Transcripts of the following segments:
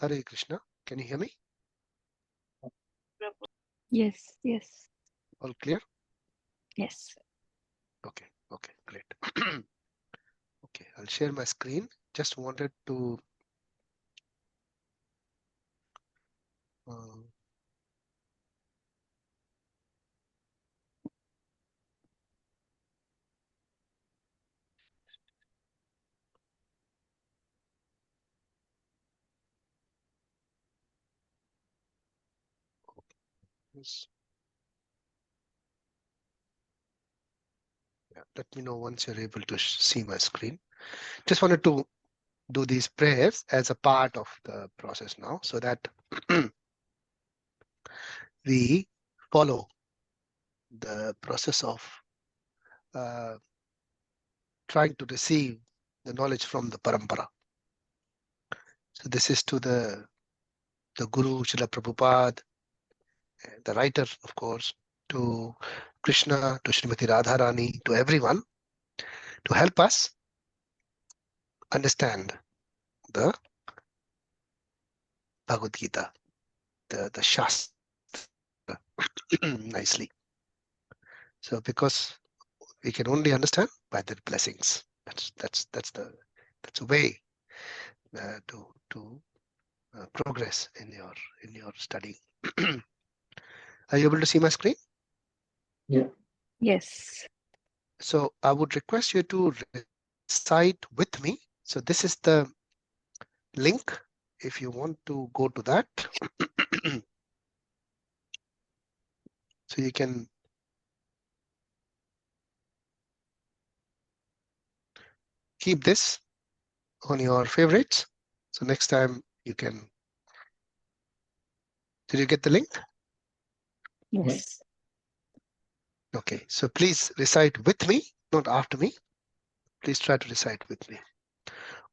Hare Krishna. Can you hear me? Yes, yes, All clear? yes. Okay, great. Okay, I'll share my screen. Just wanted to yes. Yeah, let me know once you're able to see my screen. Just wanted to do these prayers as a part of the process now, so that we follow the process of trying to receive the knowledge from the parampara. So this is to the Guru, Srila Prabhupada, the writer, of course, to Krishna, to Srimati Radharani, to everyone, to help us understand the Bhagavad Gita, the Shastra nicely. So because we can only understand by their blessings. That's the way to progress in your study. Are you able to see my screen? Yeah. Yes. So I would request you to recite with me. So this is the link. If you want to go to that, so you can keep this on your favorites. So next time you can. Did you get the link? Yes. Okay. So please recite with me, not after me. Please try to recite with me.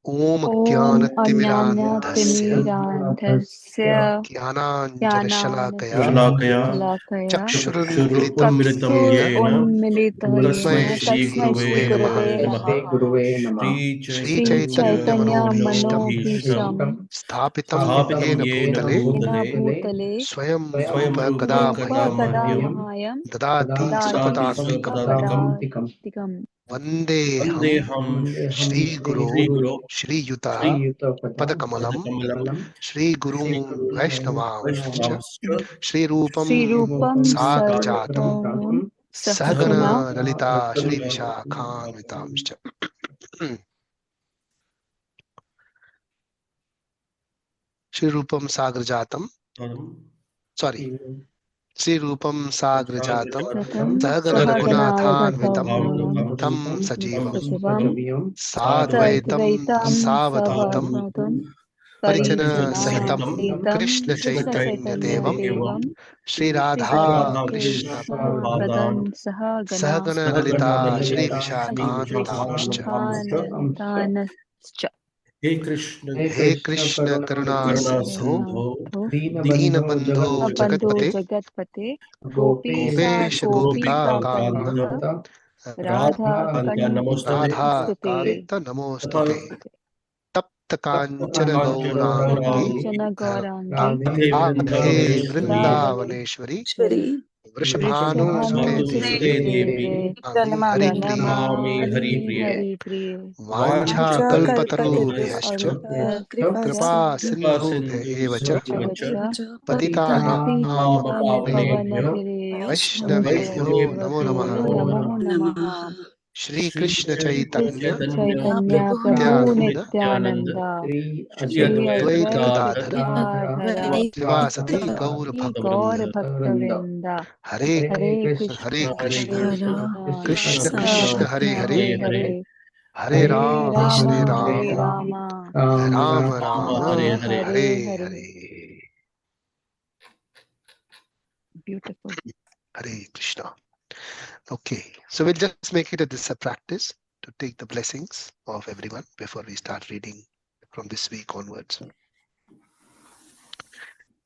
Om Jnanatimirandhasya Jnanatimirandhasya Jnananjanashalakaya Jnananjalakaya Chakshurunmilitam Yena Chakshurunmilitam Tasmai Shri Gurave Namaha Shri Sri Chaitanya Chaitanya Manobhishtam Manobhisham Sthapitam Yena Sthapitam Bhutale Yena Bhutale Swayam Rupa Swayam Kada Rupa Mahyam Kada Mahayam Dadati Dadati Swapadantikam Swapadātikam Vandeham Shri Guru Shri Yuta Padakamalam Shri Gurun Vaishnavamscha Shri Sri Rupam Rupam Sagrajatam Sarvam Sahagana Sahagana Lalita Shri Vishakhanvitamscha. Shri Rupam Sagrajatam. Sorry. Sri Rupam Sagrajatam Satam Sahagana Raghunathanvitam Tam Sajivam Sachivam Sadvaitam Sadvaitam Savadutam Savadvatam Parijana Parijana Sahitam Sahitam Krishna Krishna Chaitanya Chaitanya Devam Devam Shri Sri Radha Radha Krishna Krishna Padan Sahagana Sahagana Lalita Shri Shri Vishakhanvitamscha. Vishakhanvitamscha He Krishna Karuna Sindhu Deenabandhu Bandhu Jagatpate Jagatpate Gopesha Gopesha Gopika Gopika Kanta Kanta Radha Radha Kantastute Kanta Namostute Tapta Kanchana Gaurangi Kanchana Gaurangi Radhe Radhe Vrindavaneshwari Shri Vrishabhanu Sute Vrishabhanu Devi Sute Ami Hari Priye Pranamami Hari Priye Vancha Vancha Kalpatarubhyascha kalpatarubhyascha kripa Kripa sindhu Sindhubhya Evacha Evacha Patitanam Patitani Pavanebhyo Pavanabhireyo Vaishnavebhyo Namo Vaishnavabhyo Namaha Namo Namaha Shri Krishna Shri Chaitanya Chaitanya Prabhu Nityananda Nityananda Shri Shri Advaita Advaita Gadadhara Gadadhara Srivasati Gaur Sri Bhaktavinda Gaur Bhaktavinda Hare Hare Hare Krishna Hare Krishna Krishna Krishna Krishna Krishna Hare Krishna Hare Hare Hare Hare Hare Rama Hare Rama Hare Rama Rama Rama Rama Rama Hare Hare Hare. Hare. Beautiful. Hare Krishna. Okay, so we'll just make it a practice to take the blessings of everyone before we start reading from this week onwards.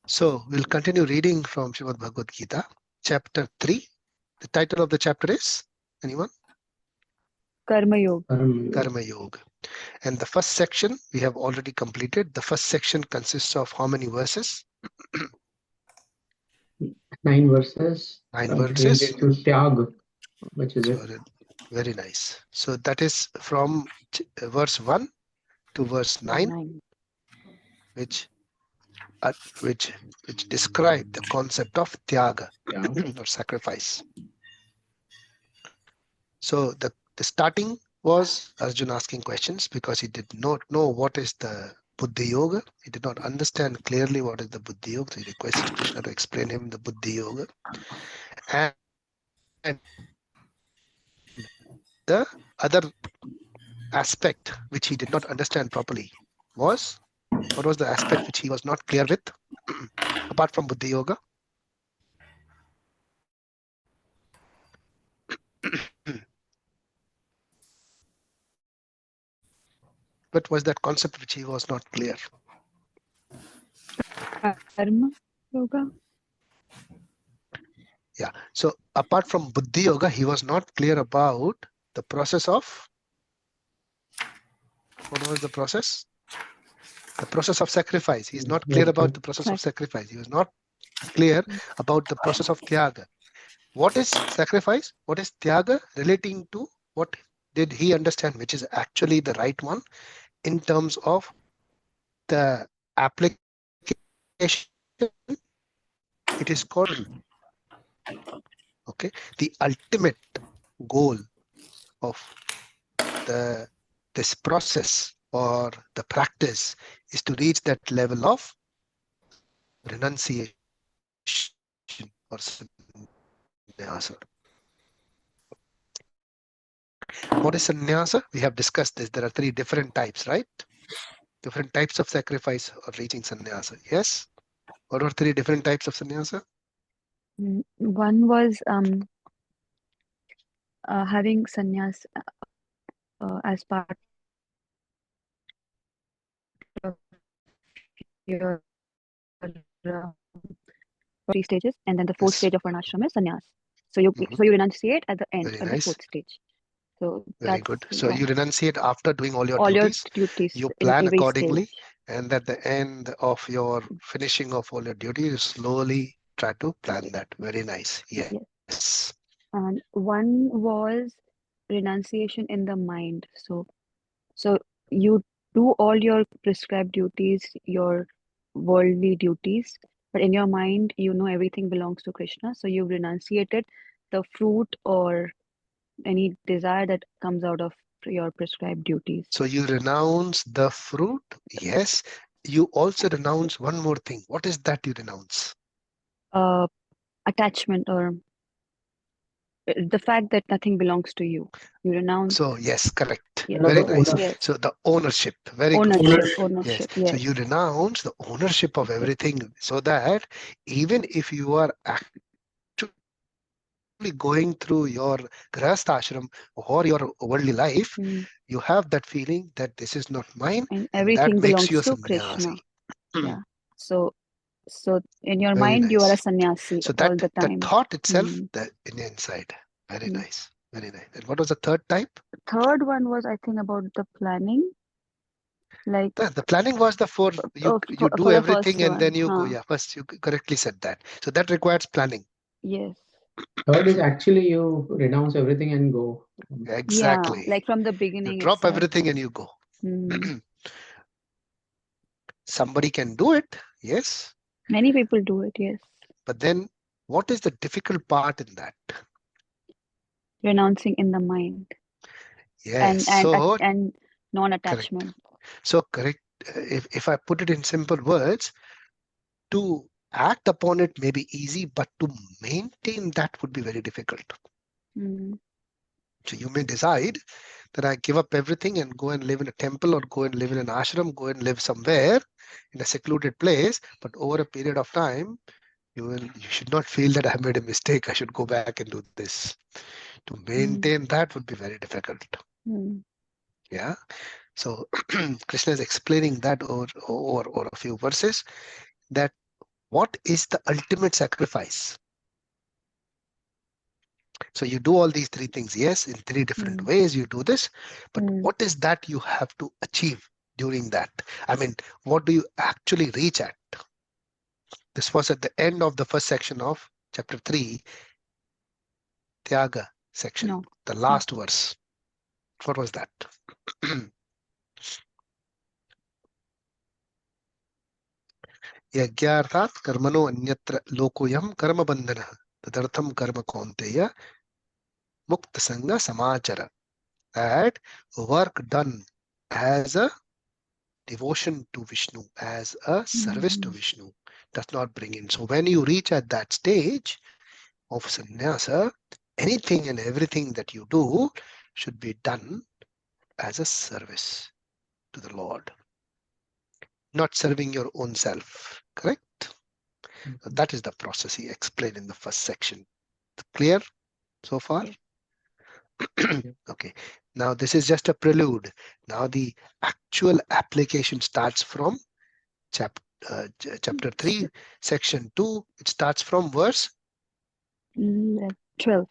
So we'll continue reading from Srimad Bhagavad Gita, chapter 3. The title of the chapter is, anyone? Karma Yoga. Karma Yoga. And the first section we have already completed. The first section consists of how many verses? 9 verses. 9 Named verses. it to Tyag, which is it. Very nice. So that is from verse 1 to verse 9, which describe the concept of Tyaga or sacrifice. So the starting was Arjuna asking questions because he did not know what is the Buddhi Yoga. He did not understand clearly what is the Buddhi Yoga. So he requested Krishna to explain him the Buddhi Yoga. And the other aspect which he did not understand properly was, what was the aspect which he was not clear with apart from Buddhi Yoga? What was that concept which he was not clear? Karma yoga. Yeah. So apart from Buddhi Yoga, he was not clear about the process of, what was the process? The process of sacrifice. He's not clear about the process of sacrifice. He was not clear about the process of Tyaga. What is sacrifice? What is Tyaga relating to? What did he understand, which is actually the right one in terms of the application? It is called, okay, the ultimate goal of this process or the practice is to reach that level of renunciation or sannyasa. What is sannyasa? We have discussed this. There are 3 different types, right? Different types of sacrifice or reaching sannyasa. Yes? What are 3 different types of sannyasa? One was having sannyas as part of your 3 stages, and then the 4th stage of varnashram is sannyas. So you renunciate at the end, Very at nice. the 4th stage. So Very that's good. So you renunciate after doing all your duties. You in plan every accordingly, stage. and at the end of your finishing of all your duties, you slowly try to plan that. Very nice. Yes. And one was renunciation in the mind. So you do all your prescribed duties, your worldly duties, but in your mind, you know everything belongs to Krishna. So you've renunciated the fruit or any desire that comes out of your prescribed duties. So you renounce the fruit. Yes. You also renounce one more thing. What is that you renounce? Attachment, or the fact that nothing belongs to you. You renounce. So yes, correct. Yes. Very nice. Yes. So the ownership. Very Ownership. good. Yes. So you renounce the ownership of everything, so that even if you are actually going through your grahastha ashram or your worldly life, you have that feeling that this is not mine, and and everything that makes belongs you a to Krishna. sannyasi. Yeah. So in your Very mind, you are a nice. sannyasi So all that the time. thought itself, the in the inside. Very nice. Very nice. And what was the third type? Third one was, I think, about the planning. Like The planning was the 4. You do for the everything first and then one, you go. Yeah, first you correctly said that. So that requires planning. Yes. Third is actually you renounce everything and go. Exactly. Yeah, like from the beginning. You drop itself. everything and you go. Somebody can do it, yes. Many people do it, yes. But then what is the difficult part in that? Renouncing in the mind. Yes. And non-attachment. So correct. If I put it in simple words, to act upon it may be easy, but to maintain that would be very difficult. So you may decide that I give up everything and go and live in a temple or go and live in an ashram, go and live somewhere in a secluded place. But over a period of time, you should not feel that I made a mistake. I should go back and do this. To maintain that would be very difficult. Yeah. So Krishna is explaining that over a few verses, that what is the ultimate sacrifice? So you do all these three things. Yes, in three different Mm. ways you do this, but Mm. what is that you have to achieve during that? I mean, what do you actually reach at? This was at the end of the first section of chapter 3, Tyaga section, No. the last verse. What was that? यज्ञार्थात् कर्मणो अन्यत्र लोकोऽयं कर्मबन्धनः तदर्थं कर्म कौन्तेय मुक्तसंग समाचर. That work done as a devotion to Vishnu, as a service to Mm. Vishnu, does not bring in. So when you reach at that stage of sannyasa, anything and everything that you do should be done as a service to the Lord, not serving your own self. Correct? So that is the process he explained in the first section. Clear so far? Yes. Okay. Now this is just a prelude. Now the actual application starts from chapter 3, section 2. It starts from verse 12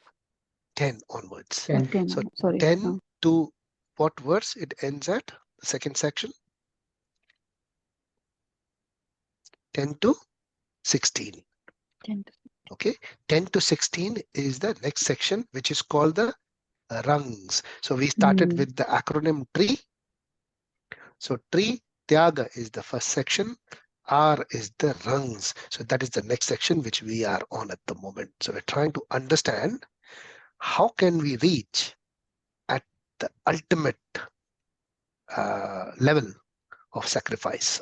10 onwards. or 10. 10. So Sorry. 10 to what verse it ends at? The second section? 10 to 16. 10. Okay. 10 to 16 is the next section, which is called the rungs. So we started Mm. with the acronym TREE. So tree Tyaga is the first section. R is the rungs. So that is the next section which we are on at the moment. So we're trying to understand how can we reach at the ultimate level of sacrifice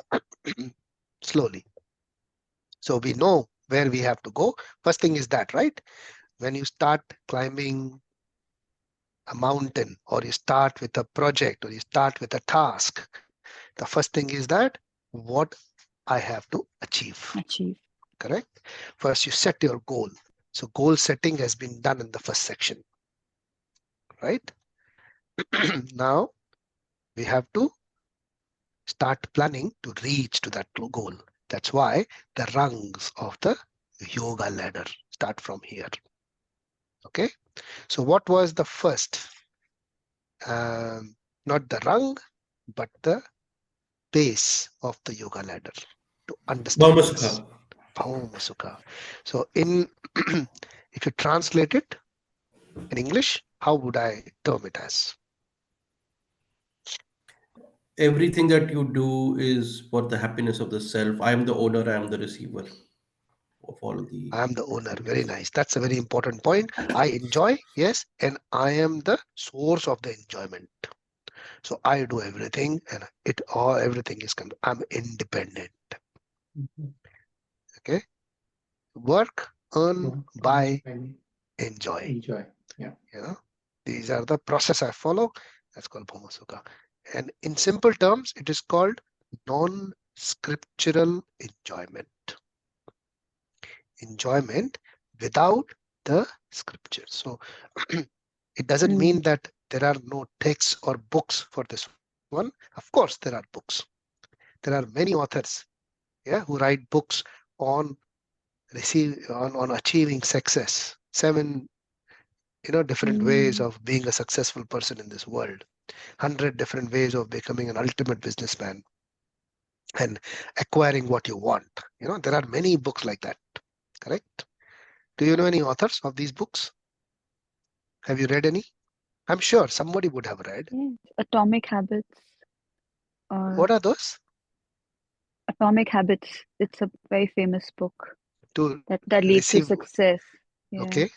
slowly. So we know where we have to go. First thing is that, right? When you start climbing a mountain or you start with a project or you start with a task, the first thing is that what I have to achieve. Achieve. Correct? First, you set your goal. So goal setting has been done in the first section, right? Now we have to start planning to reach to that goal. That's why the rungs of the yoga ladder start from here. Okay. So what was the first? Not the rung, but the base of the yoga ladder to understand Bhamasukha. this. Bhaumasuka. So in if you translate it in English, how would I term it as? Everything that you do is for the happiness of the self. I am the owner, I am the receiver of all the I am the owner. Very happiness. nice. That's a very important point. I enjoy, yes, and I am the source of the enjoyment. So I do everything, and it all everything is. I'm independent. Okay. Work, earn, Work, buy, and enjoy. enjoy. Yeah. You know, these are the process I follow. That's called Bhomasuka. And in simple terms, it is called non-scriptural enjoyment. Enjoyment without the scripture. So it doesn't Mm. mean that there are no texts or books for this one. Of course, there are books. There are many authors, yeah, who write books on on achieving success. 7 different ways Mm. of being a successful person in this world. 100 different ways of becoming an ultimate businessman and acquiring what you want. There are many books like that. Correct? Do you know any authors of these books? Have you read any? I'm sure somebody would have read. Yes. Atomic Habits or What are those? Atomic Habits. It's a very famous book To that leads to receive, success. Yeah. okay,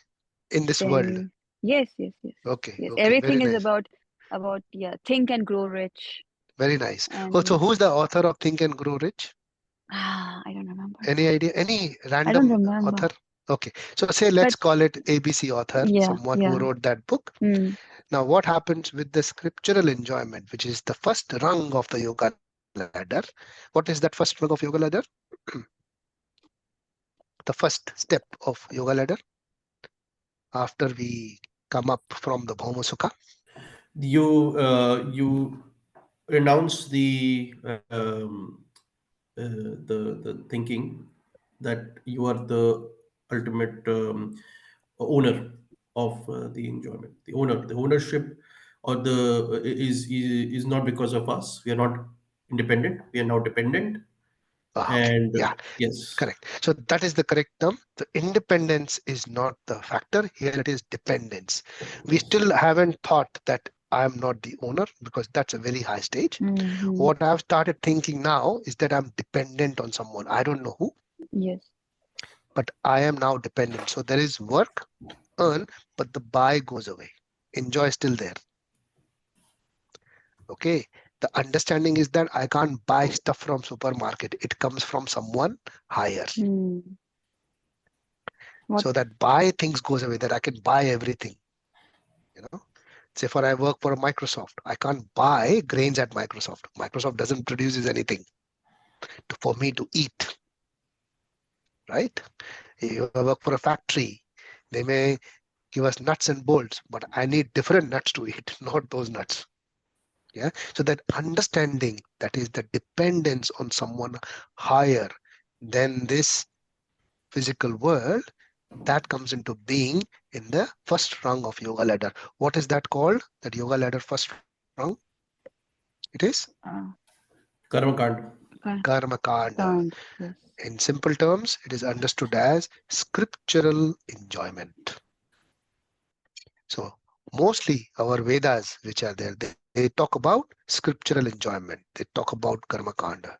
in this world. Then yes, yes, yes, Okay, yes. okay, very Everything is nice. about yeah. Think and grow rich. Very nice. Also, And who's the author of Think and Grow Rich? I don't remember. Any idea? Any I don't random remember. author? Okay, so say let's But call it ABC author, yeah, someone who yeah. wrote that book. Mm. Now, what happens with the scriptural enjoyment, which is the first rung of the yoga ladder? What is that first rung of yoga ladder? The first step of yoga ladder after we come up from the Bhoma Sukha. You renounce the thinking that you are the ultimate owner. of the enjoyment. The ownership, or the is not because of us. We are not independent. We are now dependent. Okay, And yeah, yes, correct. So that is the correct term. The independence is not the factor. Here it is dependence. We still haven't thought that I am not the owner, because that's a very high stage. Mm-hmm. What I've started thinking now is that I'm dependent on someone. I don't know who, Yes. but I am now dependent. So there is work to earn, but the buy goes away. Enjoy is still there. Okay. The understanding is that I can't buy stuff from supermarket. It comes from someone higher. Mm. What? So that buy things goes away, that I can buy everything. You know, say for I work for Microsoft, I can't buy grains at Microsoft. Microsoft doesn't produces anything for me to eat, right? You work for a factory, they may give us nuts and bolts, but I need different nuts to eat, not those nuts. Yeah. So that understanding, that is the dependence on someone higher than this physical world, that comes into being in the first rung of yoga ladder. What is that called? That yoga ladder first rung? It is karma kand. karma kanda. Can't. Yes. In simple terms, it is understood as scriptural enjoyment. So mostly our Vedas, which are there, they talk about scriptural enjoyment. They talk about karma kanda.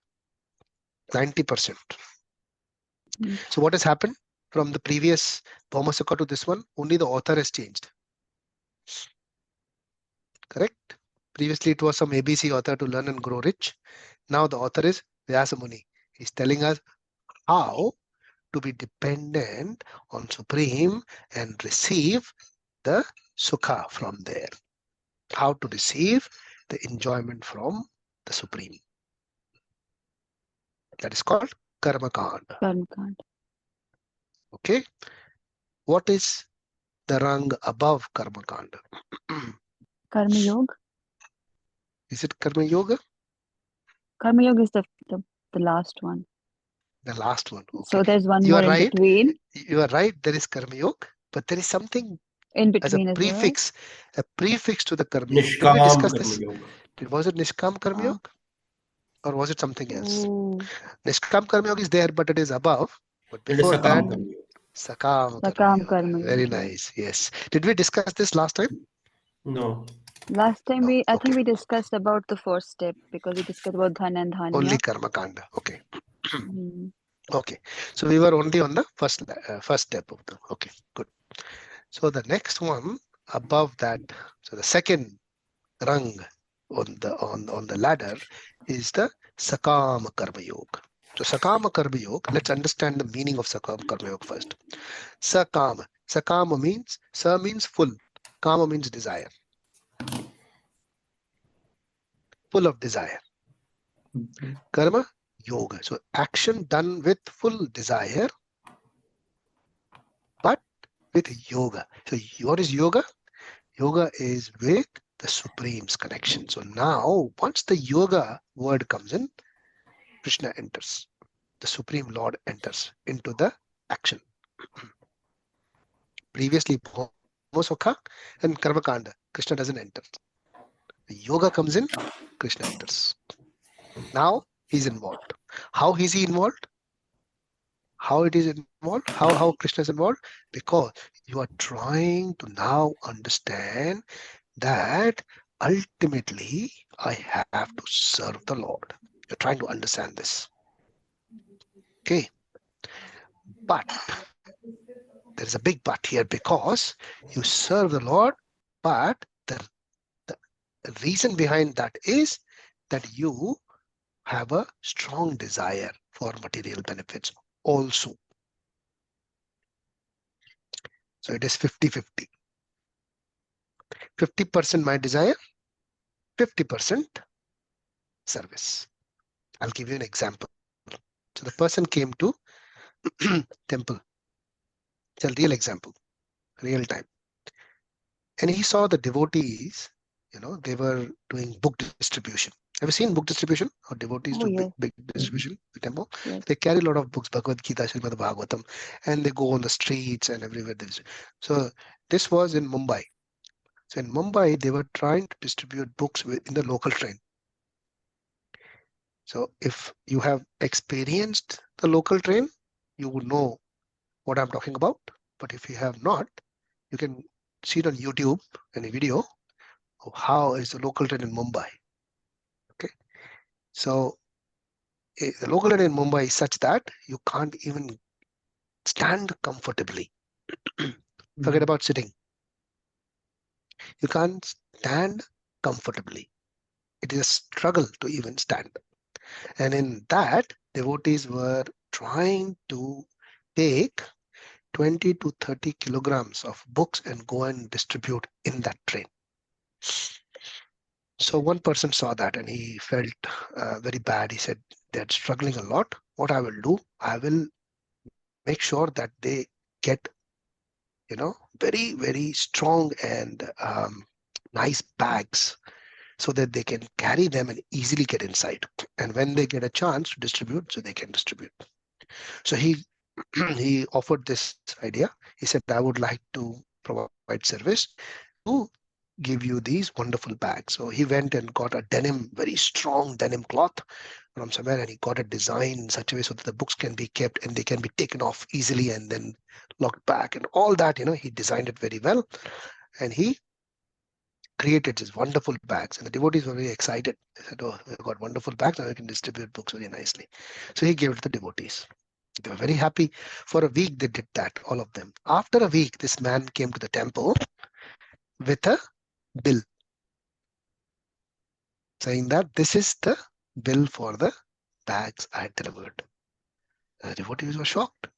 90%. Mm. So what has happened from the previous Bhaumasukha to this one? Only the author has changed. Correct? Previously it was some ABC author to learn and grow rich. Now the author is Vyasa Muni. He's telling us how to be dependent on Supreme and receive the sukha from there. How to receive the enjoyment from the Supreme. That is called Karma Kanda. Karma can't. Okay. What is the rung above Karma Kanda? Karma Yoga. Is it Karma Yoga? Karma Yoga is the last one. The last one. So Okay. there's one You more are in right. between. You are right. There is Karma Yoga, but there is something In as a between as well. prefix to the Karma Yoga. Did we Nishkam discuss karma this? yoga. Was it Nishkam Karma Ah. Yoga or was it something else? Oh. Nishkam Karma Yoga is there, but it is above. But It is before that, sakam karma yoga. Sakam Karma Sakam Yoga. Karma Very Yoga. nice. Yes. Did we discuss this last time? No. Last time No. I Okay. think we discussed about the first step, because we discussed about Dhan and Only Dhanya. Karma Kanda. Okay. Mm. Okay. So we were only on the first step of the. Okay. Good. So the next one above that. So the second rung on the ladder is the Sakama Karma Yoga. So Sakama Karma Yoga, let's understand the meaning of Sakama Karma Yoga first. Sakama. Sakama means, Sa means full. Kama means desire. Full of desire. Karma Yoga. So action done with full desire, but with yoga. So what is yoga? Yoga is with the Supreme's connection. So now, once the yoga word comes in, Krishna enters. The Supreme Lord enters into the action. Previously, Bhaumasukha and Karmakanda, Krishna doesn't enter. The yoga comes in, Krishna enters. Now he's involved. How is he involved? How it is involved? How Krishna is involved? Because you are trying to now understand that ultimately I have to serve the Lord. You're trying to understand this. Okay. But there is a big but here, because you serve the Lord, but the reason behind that is that you have a strong desire for material benefits also. So it is 50-50. 50% my desire, 50% service. I'll give you an example. So the person came to temple. It's a real example, real time. And he saw the devotees, they were doing book distribution. Have you seen book distribution or devotees Oh, do yes. big distribution at the temple? Yes. They carry a lot of books, Bhagavad Gita, Srimad Bhagavatam, and they go on the streets and everywhere. So this was in Mumbai. So in Mumbai, they were trying to distribute books in the local train. So if you have experienced the local train, you would know what I'm talking about. But if you have not, you can see it on YouTube in a video of how is the local train in Mumbai. Okay, so the local train in Mumbai is such that you can't even stand comfortably. Forget about sitting. You can't stand comfortably. It is a struggle to even stand. And in that, devotees were trying to take 20 to 30 kilograms of books and go and distribute in that train. So one person saw that and he felt very bad. He said, they're struggling a lot. What I will do, I will make sure that they get, very, very strong and nice bags so that they can carry them and easily get inside. And when they get a chance to distribute, so they can distribute. So he he offered this idea. He said, I would like to provide service to give you these wonderful bags. So he went and got a denim, very strong denim cloth from somewhere, and he got it designed in such a way so that the books can be kept and they can be taken off easily and then locked back and all that. He designed it very well, and he created these wonderful bags, and the devotees were very excited. They said, oh, we've got wonderful bags, now we can distribute books very nicely. So he gave it to the devotees. They were very happy. For a week, they did that, all of them. After a week, this man came to the temple with a bill saying that this is the bill for the bags I had delivered. The devotees were shocked.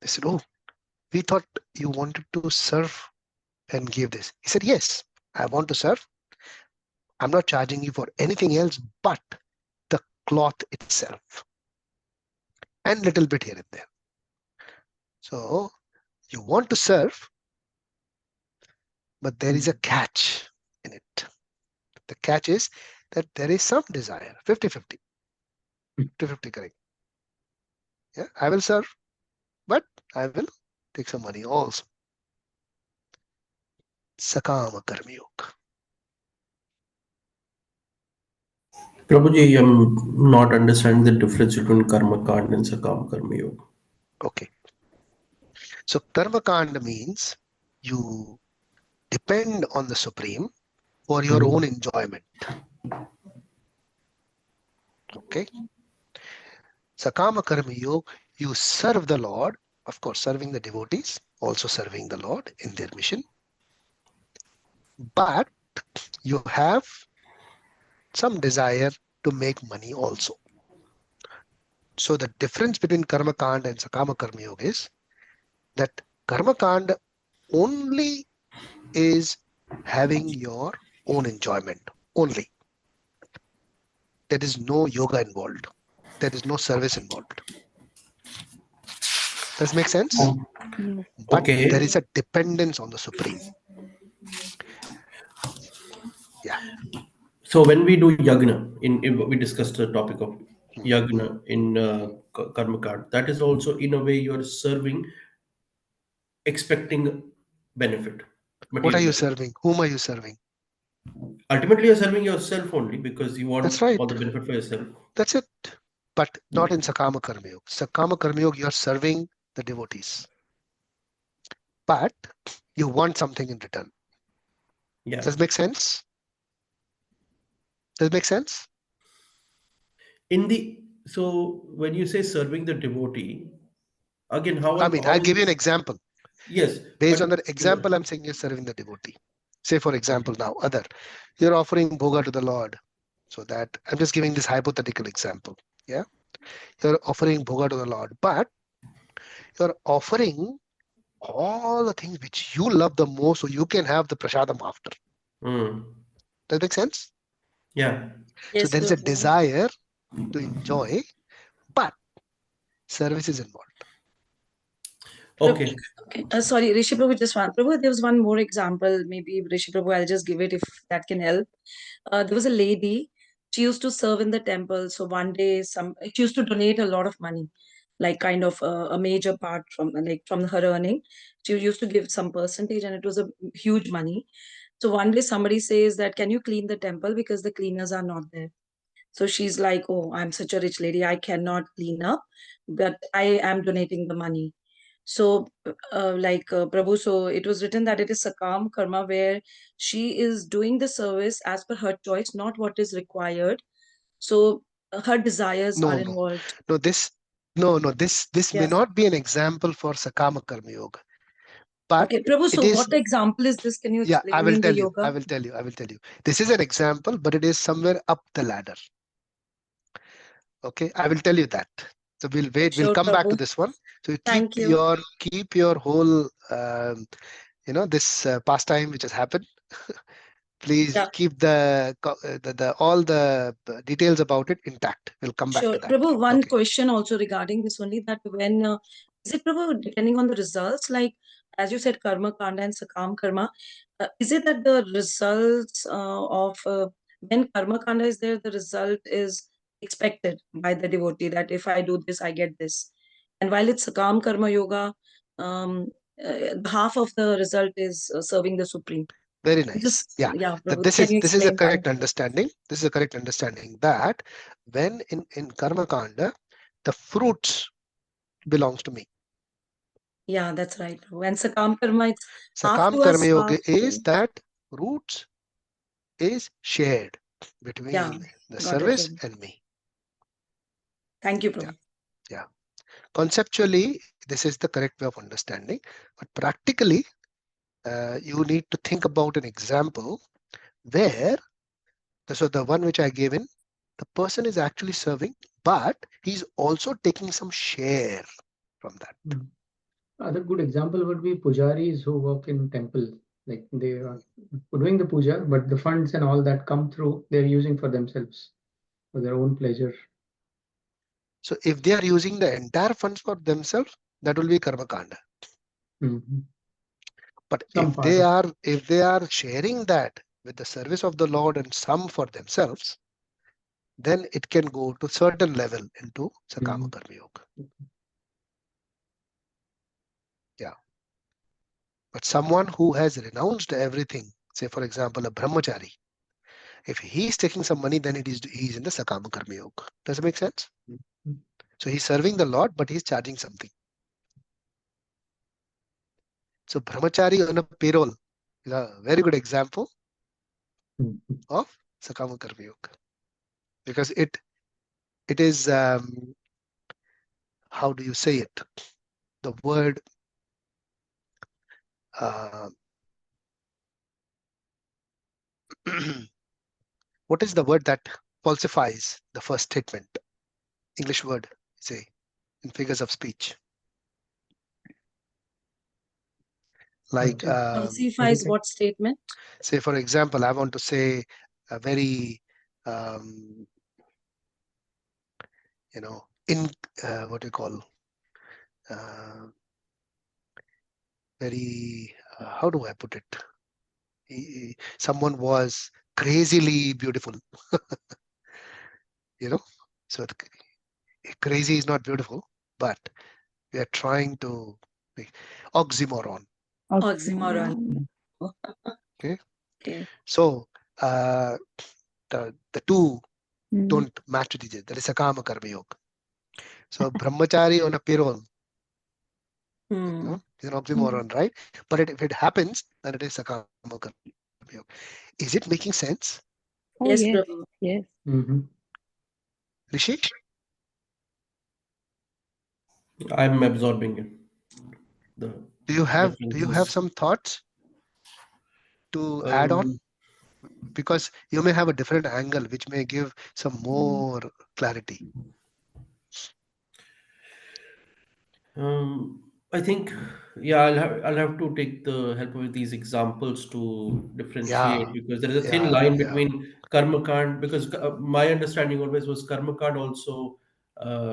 They said, oh, we thought you wanted to serve and give this. He said, yes, I want to serve. I'm not charging you for anything else but the cloth itself and little bit here and there. So you want to serve, but there is a catch in it. The catch is that there is some desire, 50-50. 50-50 correct. Yeah, I will serve, but I will take some money also. Sakama Karma Yoga. Prabhuji, I'm not understanding the difference between karma kand and sakam karma yoga. Okay. So Karma Kanda means you depend on the Supreme for your own enjoyment. Okay. Sakama Karma Yoga, you serve the Lord, of course, serving the devotees, also serving the Lord in their mission. But you have some desire to make money also. So the difference between Karma Kanda and Sakama Karma Yoga is that Karma Kanda only is having your own enjoyment, only. There is no yoga involved. There is no service involved. Does it make sense? Yes. But Okay. there is a dependence on the Supreme. Yeah. So when we do yagna, we discussed the topic of yagna in karma kand, that is also in a way you are serving, expecting benefit, What are material you benefit. serving? Whom are you serving? Ultimately, you're serving yourself only because you That's want right. all the benefit for yourself. That's it. But not in Sakama Karma Yoga. Sakama Karma Yoga, you are serving the devotees. But you want something in return. Yeah. Does it make sense? Does it make sense? So when you say serving the devotee, again, how I mean, I'll give you an example. yes, Based but on that example, I'm saying you're serving the devotee. Say, for example, now, you're offering bhoga to the Lord. So that I'm just giving this hypothetical example. Yeah. You're offering bhoga to the Lord, but you're offering all the things which you love the most so you can have the prasadam after. Does that make sense? yeah. So Yes, there is a Prabhu. desire to enjoy, but service is involved. Okay. Okay. Sorry, Rishi Prabhu, just one. Prabhu, there was one more example. Maybe Rishi Prabhu, I'll just give it if that can help. There was a lady She used to serve in the temple. So one day, she used to donate a lot of money, like kind of a major part from her earning. She used to give some percentage, and it was a huge money. So one day somebody says that, can you clean the temple because the cleaners are not there? So she's like, oh, I'm such a rich lady, I cannot clean up, but I am donating the money. So, Prabhu, so it was written that it is Sakam Karma, where she is doing the service as per her choice, not what is required. So her desires are No, no, involved. no. This may Yeah. not be an example for Sakama Karma Yoga, but Okay, Prabhu, it so is. what example is this? Can you Yeah, I explain me will in the tell you. yoga? I will tell you. I will tell you. This is an example, but it is somewhere up the ladder. Okay, I will tell you that. So we'll wait. We'll Sure, come back to Prabhu. this one. So you Thank you. keep your whole this pastime which has happened. Please Yeah. keep the all the details about it intact. We'll come back Sure. to that. Prabhu, one Okay. question also regarding this only, that when is it, Prabhu, depending on the results, like as you said, karma kanda and sakam karma, is it that the results of when karma kanda is there, the result is expected by the devotee, that if I do this, I get this. And while it's sakam karma yoga, um, half of the result is serving the Supreme. Very nice. Just, Yeah. yeah, That Prabhu, can you this is a explain? correct understanding. This is a correct understanding that when in karma kanda, the fruits belongs to me. Yeah, that's right. When sakam karma, it's half Sakam to karma us, yoga half is to, that roots is shared yeah, between the got it, service Prabhu. and me. Thank you, Yeah. Prabhu. Yeah. Conceptually, this is the correct way of understanding, but practically, you need to think about an example where so the one which I gave in, the person is actually serving, but he's also taking some share from that. Other good example would be pujaris who work in temple. Like they are doing the puja, but the funds and all that come through, they're using for themselves, for their own pleasure. So if they are using the entire funds for themselves, that will be karma kanda. Mhm. But Some if part of they are sharing that with the service of the Lord and some for themselves, then it can go to certain level into Sakama Mhm. Karma Yoga. Yeah. But someone who has renounced everything, say for example a brahmachari, if he's taking some money, then he's in the Sakama Karma Yoga. Does it make sense? Mhm. So he's serving the Lord, but he's charging something. So brahmachari on a payroll is a very good example Mhm. of Sakama Karma Yoga, because it is how do you say it? The word what is the word that falsifies the first statement? English word, say, in figures of speech. Like, Falsifies what statement? say, for example, I want to say a very, in what do you call, very, how do I put it? Someone was crazily beautiful, so crazy is not beautiful, but we are trying to make oxymoron. Oxymoron. Okay. Okay. So the two Mm. don't match with each other. That is Sakama Karma Yoga. So brahmachari on a payroll, Hmm. is an oxymoron, right? But if it happens, then it is Sakama Karma Yoga. Is it making sense, Oh, Yes, yes, Prabhu. yes. Mhm. Rishi? I'm absorbing it. The Do you have references. some thoughts to add on? Um, Because you may have a different angle which may give some more clarity. I think, yeah, I'll have to take the help of these examples to Yeah, differentiate, because there is a thin line between karma kand, because my understanding always was karma kand also,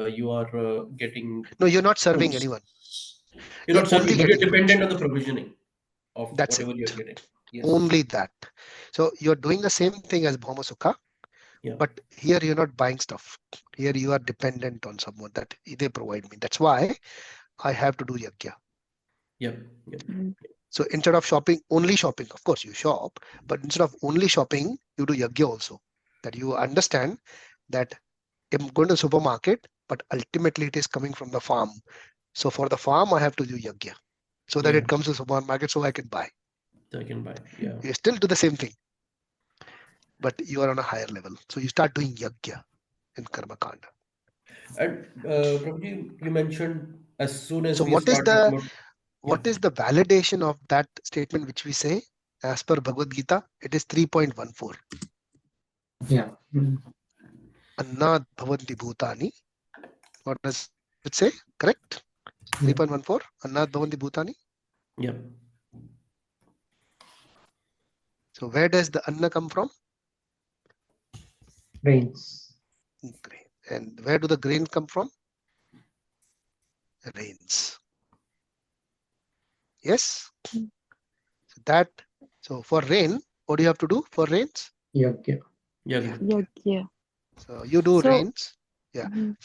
you are getting No, you're not serving fruits. anyone. You're You're not only serving, but you're getting fruits. dependent on the provisioning of That's it. whatever you're getting. Yes. Only that. So you're doing the same thing as Bhoma Sukha, Yeah. But here you're not buying stuff. Here you are dependent on someone that they provide me. That's why I have to do yajna. Yep. Yep. Mm. So instead of only shopping, of course you shop, but instead of only shopping, you do yajna also. That you understand that I'm going to the supermarket, but ultimately it is coming from the farm. So for the farm, I have to do yajna so that Yeah. it comes to the supermarket so I can buy. So I can buy. Yeah. You still do the same thing, but you are on a higher level. So you start doing yajna in Karma Kanda. And Prabhuji, you mentioned as soon as So we what is start talking the about, what yeah, is the validation of that statement which we say as per Bhagavad Gita? It is 3.14. Yeah. Annad bhavanti bhutani. What does it say? Correct? Yeah. 3.14. Annad bhavanti bhutani. yeah, So where does the anna come from? Rains. Grain. And where do the grain come from? Rains. Yes. Mm. So for rain, what do you have to do for rains? Yagya. yeah, Yajna. So you do So, rains. Yeah. mhm.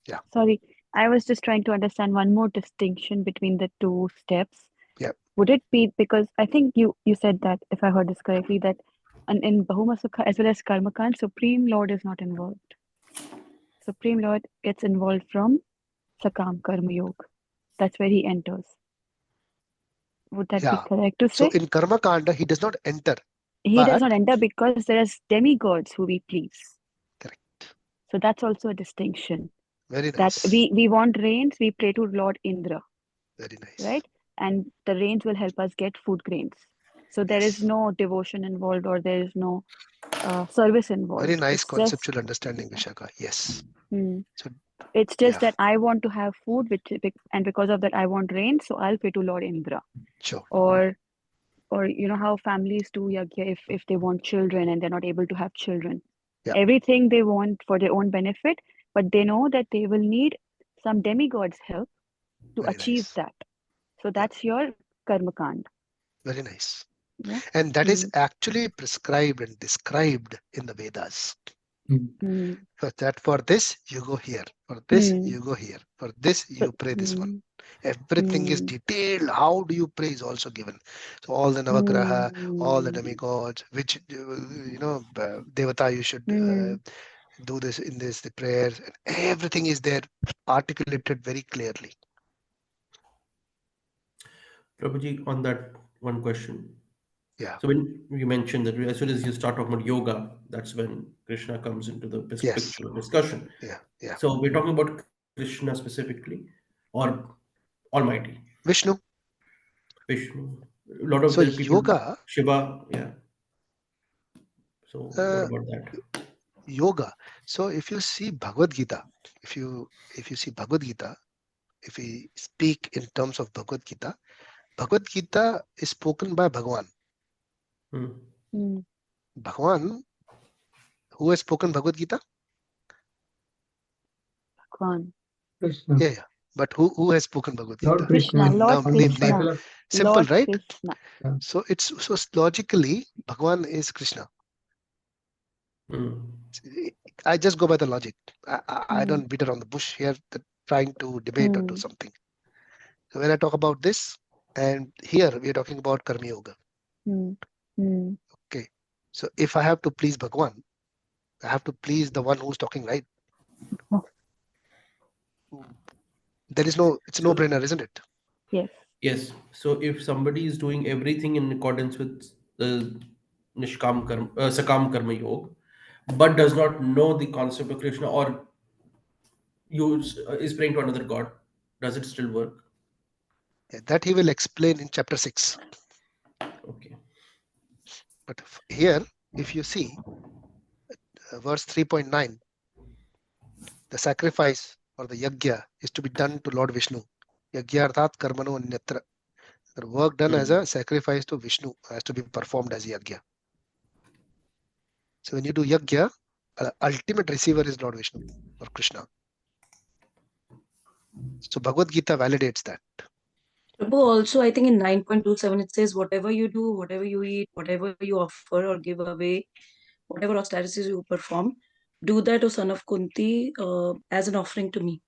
Yeah. Sorry, I was just trying to understand one more distinction between the two steps. Yeah. Would it be because I think you said that, if I heard this correctly, that in Bahuma Sukha as well as Karmakand, Supreme Lord is not involved. Supreme Lord gets involved from Sakam Karma Yoga. That's where he enters. Would that be Yeah. correct to So say? in Karma Kanda, he does not enter. He does But not enter because there is demigods who we please. correct. So that's also a distinction. Very That nice. we want rains, we pray to Lord Indra, Very nice. right? And the rains will help us get food grains. So there is Yes. no devotion involved, or there is no service Very involved. nice It's just conceptual understanding, Vishaka. Yes. hmm, So it's yeah, just that I want to have food, and because of that I want rain, so I'll pray to Lord Indra. sure. Or you know how families do yagya if they want children and they're not able to have children. Yeah. Everything they want for their own benefit, but they know that they will need some demigod's help to Very achieve nice. that. So Yeah. that's your karma kand. Very nice. Yeah. And that is Mm. actually prescribed and described in the Vedas. Mm. For this, you go here. For this, Mm. you go here. For this, So, you pray this one. mm. Everything is Mm. detailed. How do you pray is also given. So all the Navagraha, all the Mm. demigods, which, Devata you should Mm. do this in this, the prayers, and everything is there articulated very clearly. Prabhuji, on that one question. Yeah. So when you mentioned that as soon as you start talking about yoga, that's when Krishna comes into the Yes. picture of discussion. Yeah. Yeah. So we're talking about Krishna specifically or Almighty, Vishnu. Vishnu. A lot of So the people, yoga, Shiva, yeah. So what uh, about that? yoga. So if you see Bhagavad Gita, if you see Bhagavad Gita, if we speak in terms of Bhagavad Gita is spoken by Bhagwan. Hmm. Mm. Bhagwan, who has spoken Bhagavad Gita? Bhagwan. Krishna. Yeah. But who has spoken Bhagavad Lord Gita? Krishna. Krishna, Lord Now, On the name. Krishna, title of Simple, Lord right? Krishna. So logically, Bhagwan is Krishna. Hmm. I just go by the logic. I Mm. don't beat around the bush here, trying to debate or do Mm. something. So when I talk about this, and here we are talking about Karma Yoga. Mm. Mm. Okay. So if I have to please Bhagwan, I have to please the one who's talking right. Oh, It's So no-brainer, isn't it? yes. yes, so if somebody is doing everything in accordance with the Sakam Karma Yoga, but does not know the concept of Krishna or is praying to another god, does it still work? Yeah, that he will explain in chapter 6. Okay. But here, if you see verse 3.9, the sacrifice or the yajna is to be done to Lord Vishnu. Yajna arthat karmano anyatra. The work done as Hmm. a sacrifice to Vishnu has to be performed as yajna. So when you do yajna, ultimate receiver is Lord Vishnu or Krishna. So Bhagavad Gita validates that. Prabhu, also, I think in 9.27 it says, whatever you do, whatever you eat, whatever you offer or give away, whatever austerities you perform, do that, O son of Kunti, as an offering to me.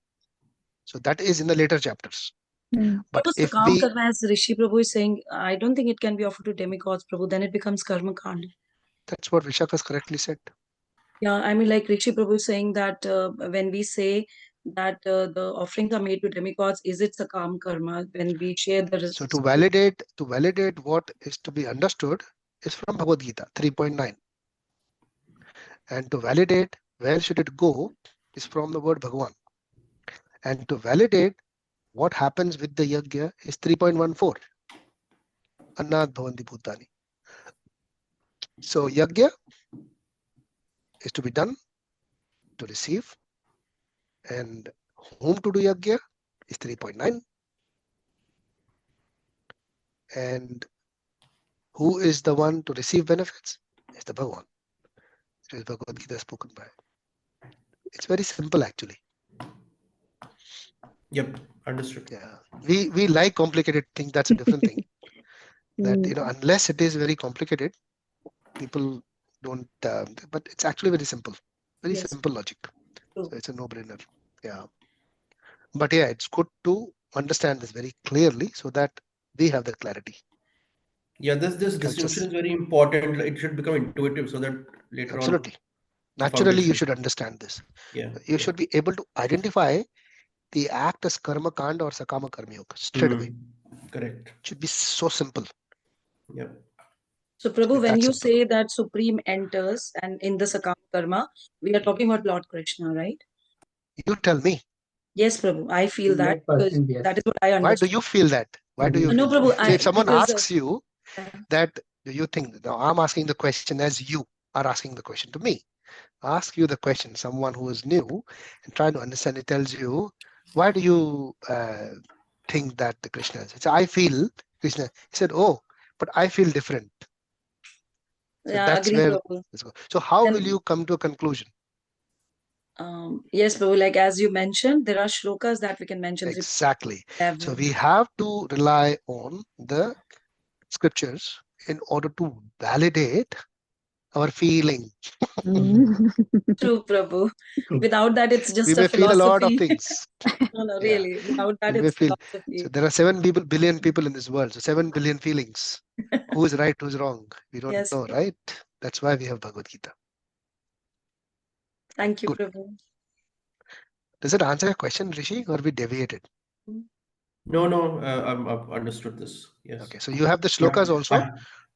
So that is in the later chapters. Mm. But Prabhu, if Sakam we, Karma, as Rishi Prabhu is saying, I don't think it can be offered to demigods, Prabhu. Then it becomes Karma Kand. that's what Vishaka's correctly said. Yeah, I mean, like Rishi Prabhu is saying that when we say that the offerings are made to demigods, is it Sakam Karma? When we share the So to validate what is to be understood is from Bhagavad Gita 3.9. And to validate where should it go is from the word Bhagavan. And to validate what happens with the yajna is 3.14. Annat bhavanti bhutani. So yajna is to be done, to receive, and whom to do yajna is 3.9. And who is the one to receive benefits is the Bhagavan. It is Bhagavad Gita spoken by. It's very simple actually. Yep, understood. Yeah, we like complicated things. That's a different thing. That Mm. unless it is very complicated, people don't. But it's actually very simple. Very Yes. simple logic. True. So it's a no-brainer. Yeah. But yeah, it's good to understand this very clearly so that we have the clarity. Yeah, this Helps distinction us. is very important. It should become intuitive so that later Absolutely. on the Naturally, you foundation. should understand this. Yeah. You should be able to identify the act as karma kand or sakama karma yoga straight away. Correct. It should be so simple. Yep. So, Prabhu, It's when that you simple. say that Supreme enters and in the Sakam Karma, we are talking about Lord Krishna, right? You tell me. Yes, Prabhu. I feel In that that because percent, yes. that is what I Why do understood. you feel that? Why do you No, feel Prabhu, that? So if someone because, asks you that, do you think, now I'm asking the question as you are asking the question to me. Ask you the question, someone who is new and trying to understand, it tells you, why do you think that the Krishna is? So I feel Krishna. He said, oh, but I feel different. So yeah, that's agree, where Prabhu. this goes. So how Then, will you come to a conclusion? Yes, Prabhu, like as you mentioned, there are shlokas that we can mention. Exactly. So 11. we have to rely on the scriptures in order to validate our feeling. Mm. True, Prabhu. Without that, it's We just a may feel a lot of philosophy. things. No, Yeah. really. Without that, We may it's feel. So philosophy. there are 7 billion people in this world. So 7 billion feelings. Who is right, who's wrong? We don't Yes, know, Prabhu. right? That's why we have Bhagavad Gita. Thank you, Good. Prabhu. Does it answer your question, Rishi, or we deviated? No, I've understood this. Yes. Okay, so you have the But shlokas also to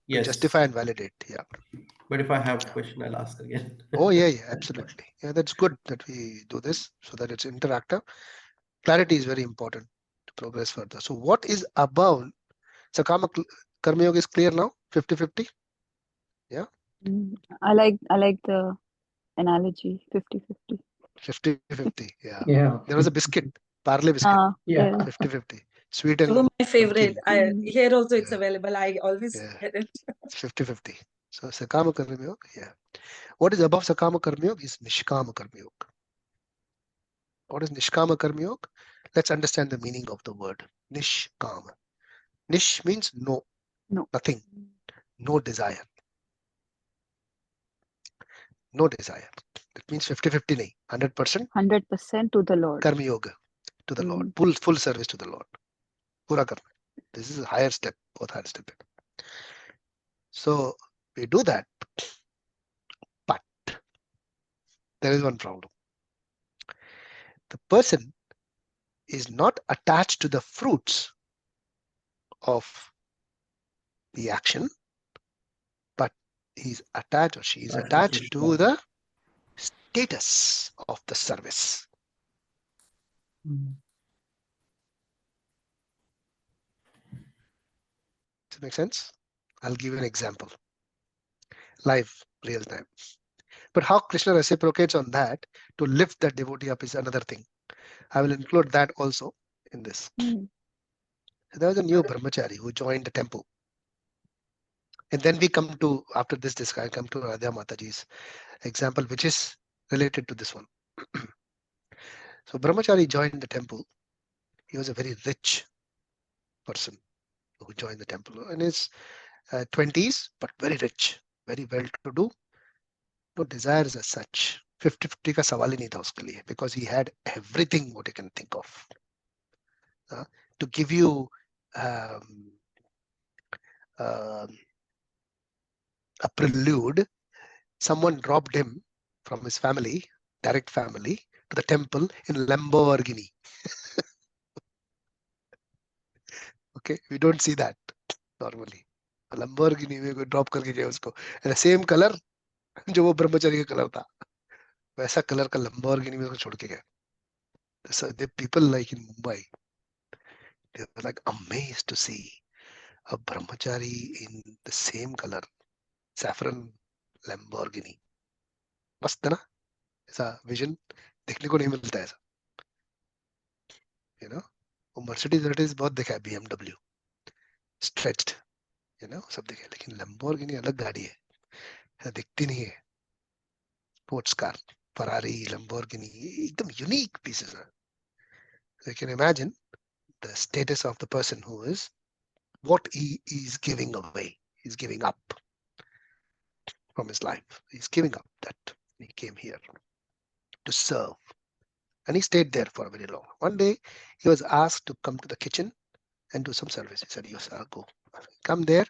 yes. justify and validate. Yeah. But if I have question, I'll ask again. Oh, yeah, absolutely. Yeah, that's good that we do this so that it's interactive. Clarity is very important to progress further. So what is above? So Karma Yoga is clear now? 50-50? Yeah? Mm. I like the analogy 50-50. 50-50. Yeah. Yeah. There was a biscuit, Parle biscuit. Yeah. Yeah. 50-50. Sweet Prabhu, and my favorite. namkeen. Here also it's Yeah. available. I always Yeah. get it. It's 50-50. So Sakama Karma Yoga, yeah. What is above Sakama Karma Yoga is Nishkama Karma Yoga. What is Nishkama Karma Yoga? Let's understand the meaning of the word Nishkama. Nish means no, No. nothing, no desire. No desire. That means 50-50 nahi, 100% 100% to the Lord. Karma Yoga to the Lord. Full service to the Lord. Pura karma. This is a higher step, both higher step. So we do that, but there is one problem. The person is not attached to the fruits of the action, but he's attached or she is That's the attached Krishna. to the status of the service. Does it make sense? I'll give you an example. Live, real time. But how Krishna reciprocates on that to lift that devotee up is another thing. I will include that also in this. Mm. There was a new brahmachari who joined the temple. And then we come to, after this I come to Radha Mataji's example, which is related to this one. So brahmachari joined the temple. He was a very rich person who joined the temple in his 20s, but very rich, very well to do. no desires as such. 50-50 का सवाल ही नहीं था उसके लिए, because he had everything what he can think of. To give you a prelude, someone dropped him from his family, direct family, to the temple in Lamborghini. Okay, we don't see that normally. Lamborghini में कोई drop करके गया उसको, and the same color जो वो ब्रह्मचारी का colour था, वैसा कलर का Lamborghini में उसको छोड़ के गया. So the people like in Mumbai, they were like amazed to see a brahmachari in the same color, saffron Lamborghini. मस्त है ना? ऐसा vision देखने को नहीं मिलता ऐसा. You know, वो Mercedes बहुत देखा है, BMW, stretched, you know, सब देखे, लेकिन Lamborghini अलग गाड़ी है, ऐसा दिखती नहीं है. Sports car, Ferrari, Lamborghini, एकदम unique pieces हैं. So you can imagine the status of the person who is, what he is giving away, he's giving up from his life. He's giving up that. He came here to serve, and he stayed there for a very long. One day, he was asked to come to the kitchen and do some service. He said, yes, I'll go. Come there,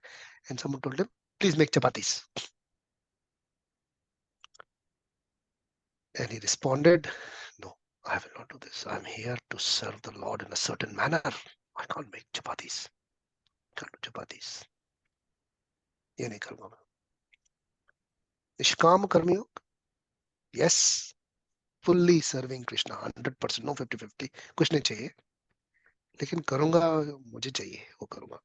and someone told him, please make chapatis. And he responded, no, I will not do this. I'm here to serve the Lord in a certain manner. I can't make chapatis. Can't do chapatis. ये नहीं करूंगा मैं. निष्काम कर्मयोग, yes, fully serving Krishna, 100%, no 50-50, कुछ नहीं चाहिए, लेकिन करूंगा, मुझे चाहिए, वो करूंगा.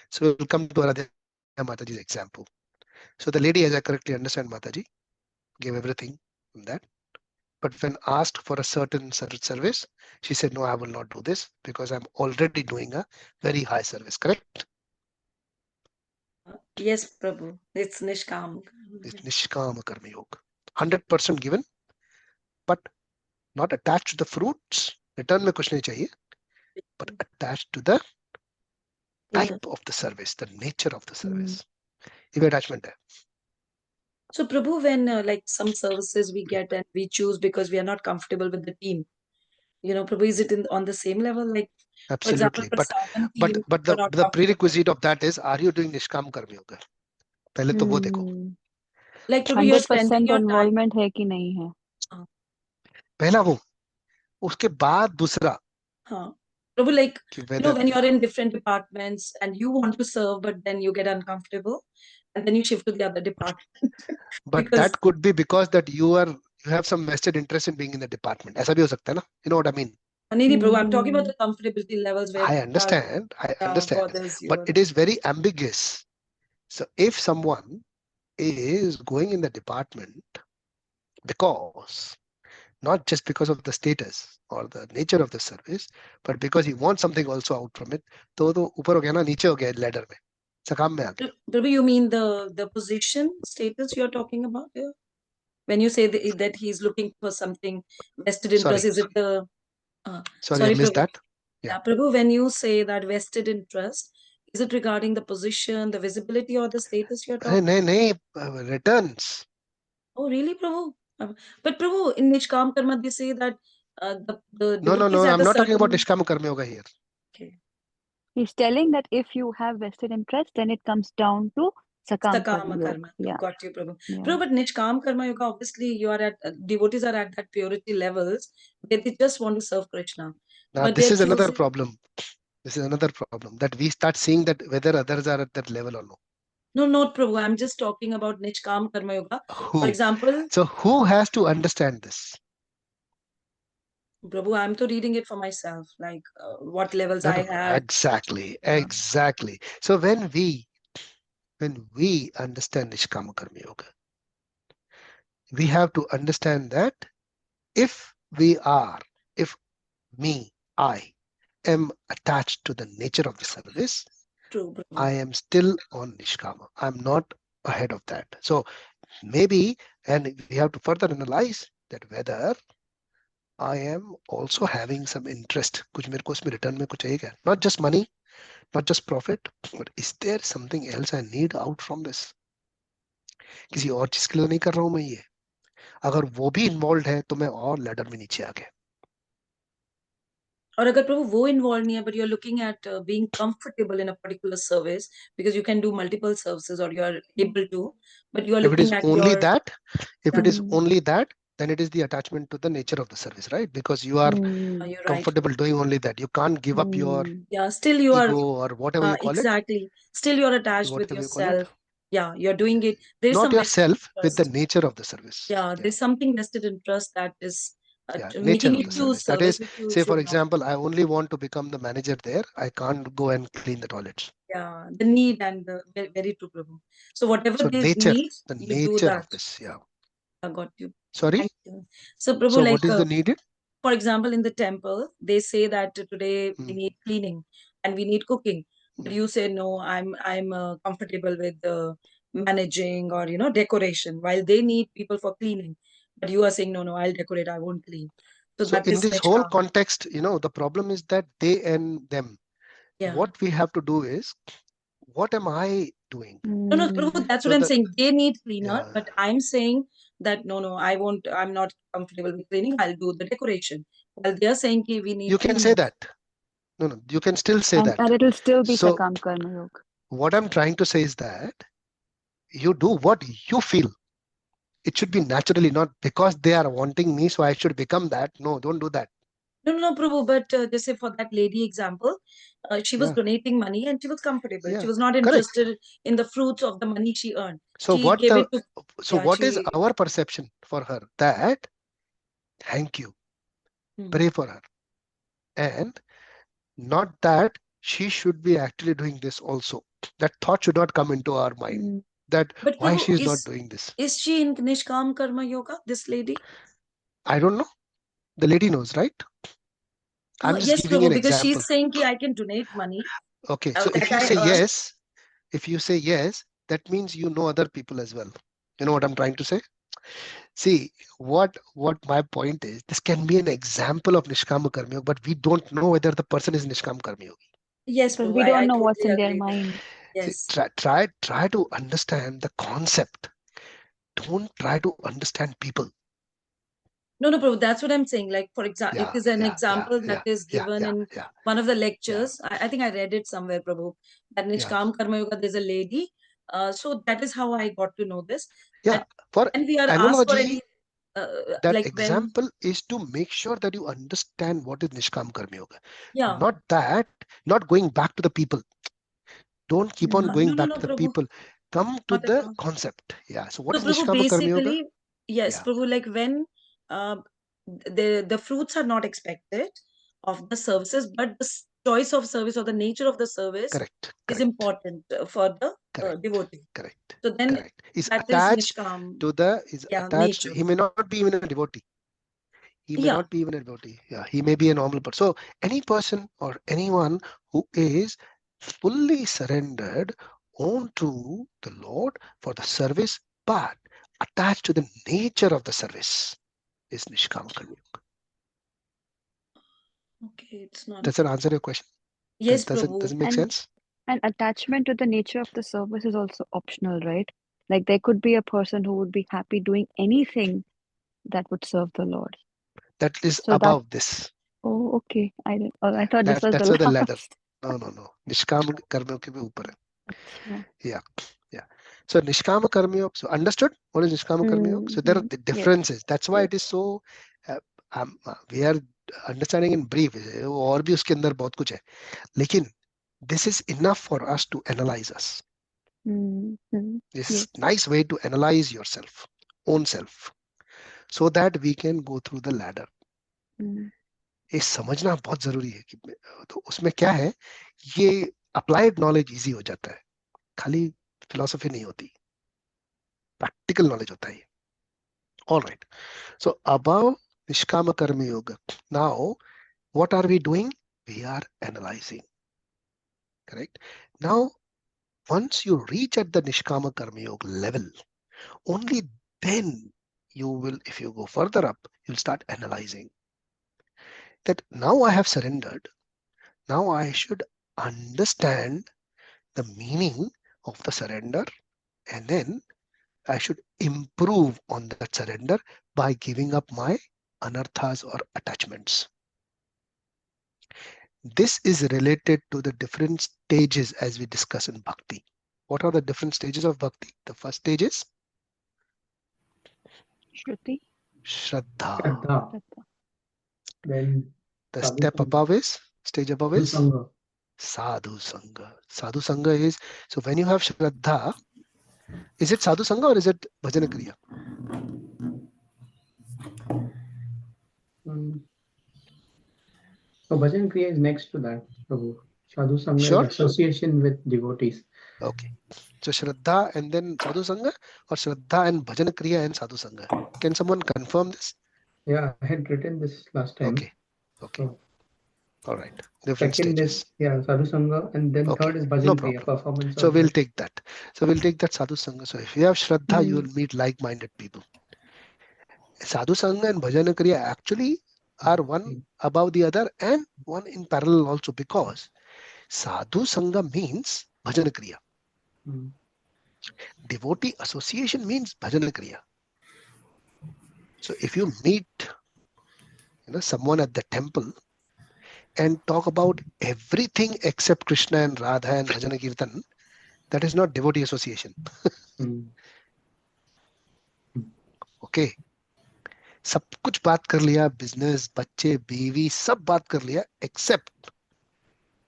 So we'll come to Aradhya Mataji's example. So the lady, as I correctly understand, Mataji, gave everything in that. But when asked for a certain service, she said, no, I will not do this because I'm already doing a very high service, correct? Yes, Prabhu. It's Nishkam. It's Nishkama Karma Yoga. 100% given, but not attached to the fruits. Return में कुछ नहीं चाहिए, but attached to the type of the service, the nature of the service. If attachment hai. So, Prabhu, when like some services we get and we choose because we are not comfortable with the team, Prabhu, is it on the same level? Like, for example, Absolutely. for But Sadhan team, but you're not the comfortable. prerequisite of that is, are you doing Nishkam Karma Yoga? पहले तो वो देखो. Like, Prabhu, you're spending 100% your time. Involvement है कि नहीं है. पहला वो, उसके बाद दूसरा. Huh. Prabhu, like, कि whether, when you're in different departments and you want to serve, but then you get uncomfortable and then you shift to the other department. but because that could be because that you have some vested interest in being in the department. ऐसा भी हो सकता है ना? You know what I mean? No, Prabhu, I'm talking about the comfortability levels where I understand. bothers you. But it is very ambiguous. So if someone is going in the department because, not just because of the status or the nature of the service, but because he wants something also out from it, तो ऊपर हो गया ना, नीचे हो गया ladder में, सकाम में आ गया. Prabhu, you mean the position status you're talking about here? When you say that he's looking for something vested interest, Sorry. is it the Sorry, I missed Prabhu. that. Yeah, Prabhu, when you say that vested interest, is it regarding the position, the visibility, or the status you're talking? नहीं, returns. Oh, really, Prabhu? But Prabhu, in Nishkam Karma, they say that the No, devotees at I'm a not talking about certain. Nishkam Karma Yoga here. Okay. He's telling that if you have vested interest, then it comes down to Sakam Sakama Karma. Karma. Yeah. Got you, Prabhu. Yeah. Prabhu, but Nishkam Karma Yoga, obviously, you are at devotees are at that purity levels where they just want to serve Krishna. Now, But this they're is another choosing. problem. This is another problem, that we start seeing that whether others are at that level or no. No, not Prabhu. I'm just talking about Nishkam Karma Yoga. Who? For example, So who has to understand this? Prabhu, I'm to reading it for myself, like what levels No, I no, have. exactly. So when we understand Nishkama Karma Yoga, we have to understand that if I am attached to the nature of the service, True, Prabhu. I am still on Nishkama. I'm not ahead of that. So maybe, and we have to further analyze that whether I am also having some interest. कुछ मेरे को उसमें return में कुछ चाहिए क्या? Not just money, not just profit, but is there something else I need out from this? किसी और चीज के लिए नहीं कर रहा हूं मैं ये। अगर वो भी इन्वॉल्व है तो मैं और लैडर में नीचे आ गया। और अगर प्रभु वो इन्वॉल्व नहीं है, but you're looking at being comfortable in a particular service because you can do multiple services or you are able to, but you are If it is looking at only your that, if it is Mm. only that, then it is the attachment to the nature of the service, right? Because you are Mm. you're right. comfortable doing only that. You can't give up your Mm. Yeah, still you are ego or whatever you call it. exactly. Still you're attached with Whatever you call it. yourself. Yeah, you're doing it. There's Not some vested yourself, with the interest. nature of the service. Yeah, Yeah. there's something vested interest that is Yeah, nature making of you the choose service. That service is, which you say for should not. example, I only want to become the manager there. I can't go and clean the toilets. Yeah, the need and the very true, Prabhu. So whatever So they nature, need, the you do nature that. of this. Yeah. I got you. Sorry. Thank you. So Prabhu, So like what is the needed? for example, in the temple, they say that today we Hmm. need cleaning and we need cooking. But Hmm. you say no, I'm comfortable with managing or decoration. While they need people for cleaning, but you are saying no, I'll decorate, I won't clean. So So that in is this whole Nishka. context, the problem is that they and them. Yeah. What we have to do is, what am I doing? No, Prabhu, Mm. that's So what I'm that, saying. They need cleaner, yeah, but I'm saying that no, I won't. I'm not comfortable with cleaning. I'll do the decoration. While they are saying ki we need you can say cleaners. that. No, you can still say that. And it'll still be So Sakam Karma Yoga. what I'm trying to say is that you do what you feel. It should be naturally, not because they are wanting me, so I should become that. No, don't do that. No, Prabhu, but just say for that lady example, she was Yeah, donating money and she was comfortable. yeah, She was not correct. interested in the fruits of the money she earned. So She what gave the it to, so yeah, what is she, our perception for her? That thank you, pray for her, and not that she should be actually doing this also. That thought should not come into our mind. Mm. That But why Prabhu, she is not doing this. is she in Nishkam Karma Yoga, this lady? I don't know. The lady knows, right? I'm just Yes, giving an Prabhu, because example. she's saying ki I can donate money Okay, so if that you I say earn. yes, that means you know other people as well. You know what I'm trying to say? See, what my point is, this can be an example of Nishkama Karma Yoga, but we don't know whether the person is Nishkam Karma Yogi. Yes, Because Prabhu, we I don't know what's totally in their agree there. mind. See, Yes. try to understand the concept. Don't try to understand people. No, Prabhu, that's what I'm saying. Like, for example, it Yeah, is an yeah, yeah, example that yeah, is yeah, given yeah, in yeah, one of the yeah, lectures. I think I read it somewhere, Prabhu, that yeah, Nishkam Karma Yoga, there's a lady. So that is how I got to know this. yeah. That For when we are asked for analogy, any, that like when, example is to make sure that you understand what is Nishkam Karma Yoga. yeah. Not going back to the people. Don't keep on going back No, to the Prabhu, people. Come to not at the all. concept. Yeah. So what So, is Prabhu, Nishkama Karma Yoga? basically, yes, Yeah. Prabhu, like when uh, the fruits are not expected of the services, but the choice of service or the nature of the service Correct. is Correct. important for the Correct. devotee. Correct. So then Correct. Is that is attached Nishkam, to the is yeah, attached to. nature. He may not be even a devotee. He may Yeah, not be even a devotee. Yeah. He may be a normal person. So any person or anyone who is fully surrendered onto the Lord for the service, but attached to the nature of the service is Nishkama Karma Yoga. okay, it's not. Does that answer your question? Yes, Does it Prabhu. make And sense? and attachment to the nature of the service is also optional, right? Like there could be a person who would be happy doing anything that would serve the Lord. That is So that, above this. oh, okay. I thought this was That's the where the ladder. last. No. Nishkam karma ke bhi upar hai. Acha. Yeah. Yeah. So Nishkama Karma Yoga. So understood what is Nishkama Karma Yoga? So there are Mm-hmm. the Yes. differences. That's why Yes. it is so. We are understanding in brief. और भी उसके अंदर बहुत कुछ है. लेकिन this is enough for us to analyze us. Mm-hmm. This Yes. is nice way to analyze yourself, own self, so that we can go through the ladder. Mm. ये समझना बहुत जरूरी है कि तो उसमें क्या है, ये अप्लाइड नॉलेज इजी हो जाता है, खाली फिलॉसफी नहीं होती, प्रैक्टिकल नॉलेज होता है. All right. So above Nishkama Karma Yoga, now what are we doing? We are analyzing. Correct. Now, once you reach at the Nishkama Karma Yoga level, only then you will, if you go further up, you'll start analyzing that now I have surrendered. Now I should understand the meaning of the surrender, and then I should improve on that surrender by giving up my anarthas or attachments. This is related to the different stages as we discuss in bhakti. What are the different stages of bhakti? The first stage is Shruti. Shraddha. Shraddha. Shraddha. Then The sadhu step sangha. above is, stage above is Sangha. Sadhu Sangha. Sadhu Sangha is, so when you have Shraddha, is it Sadhu Sangha or is it Bhajana Kriya? So Bhajan Kriya is next to that, Prabhu. Sadhu Sangha Sure? is association with devotees. Okay. So Shraddha and then Sadhu Sangha, or Shraddha and Bhajana Kriya and Sadhu Sangha? Can someone confirm this? Yeah, I had written this last time. Okay. Okay. So All right. Different second stages. is, yeah, Sadhu Sangha, and then Okay. third is No Bhajan Kriya, problem. performance So of we'll the. take that. So we'll take that Sadhu Sangha. So if you have Shraddha, you will meet like-minded people. Sadhu Sangha and Bhajana Kriya actually are one above the other and one in parallel also, because Sadhu Sangha means Bhajana Kriya. Mm. Devotee association means Bhajana Kriya. So if you meet someone at the temple and talk about everything except Krishna and Radha and Bhajana Kirtan, that is not devotee association. Okay. सब कुछ बात कर लिया, business, बच्चे, बीवी, सब बात कर लिया एक्सेप्ट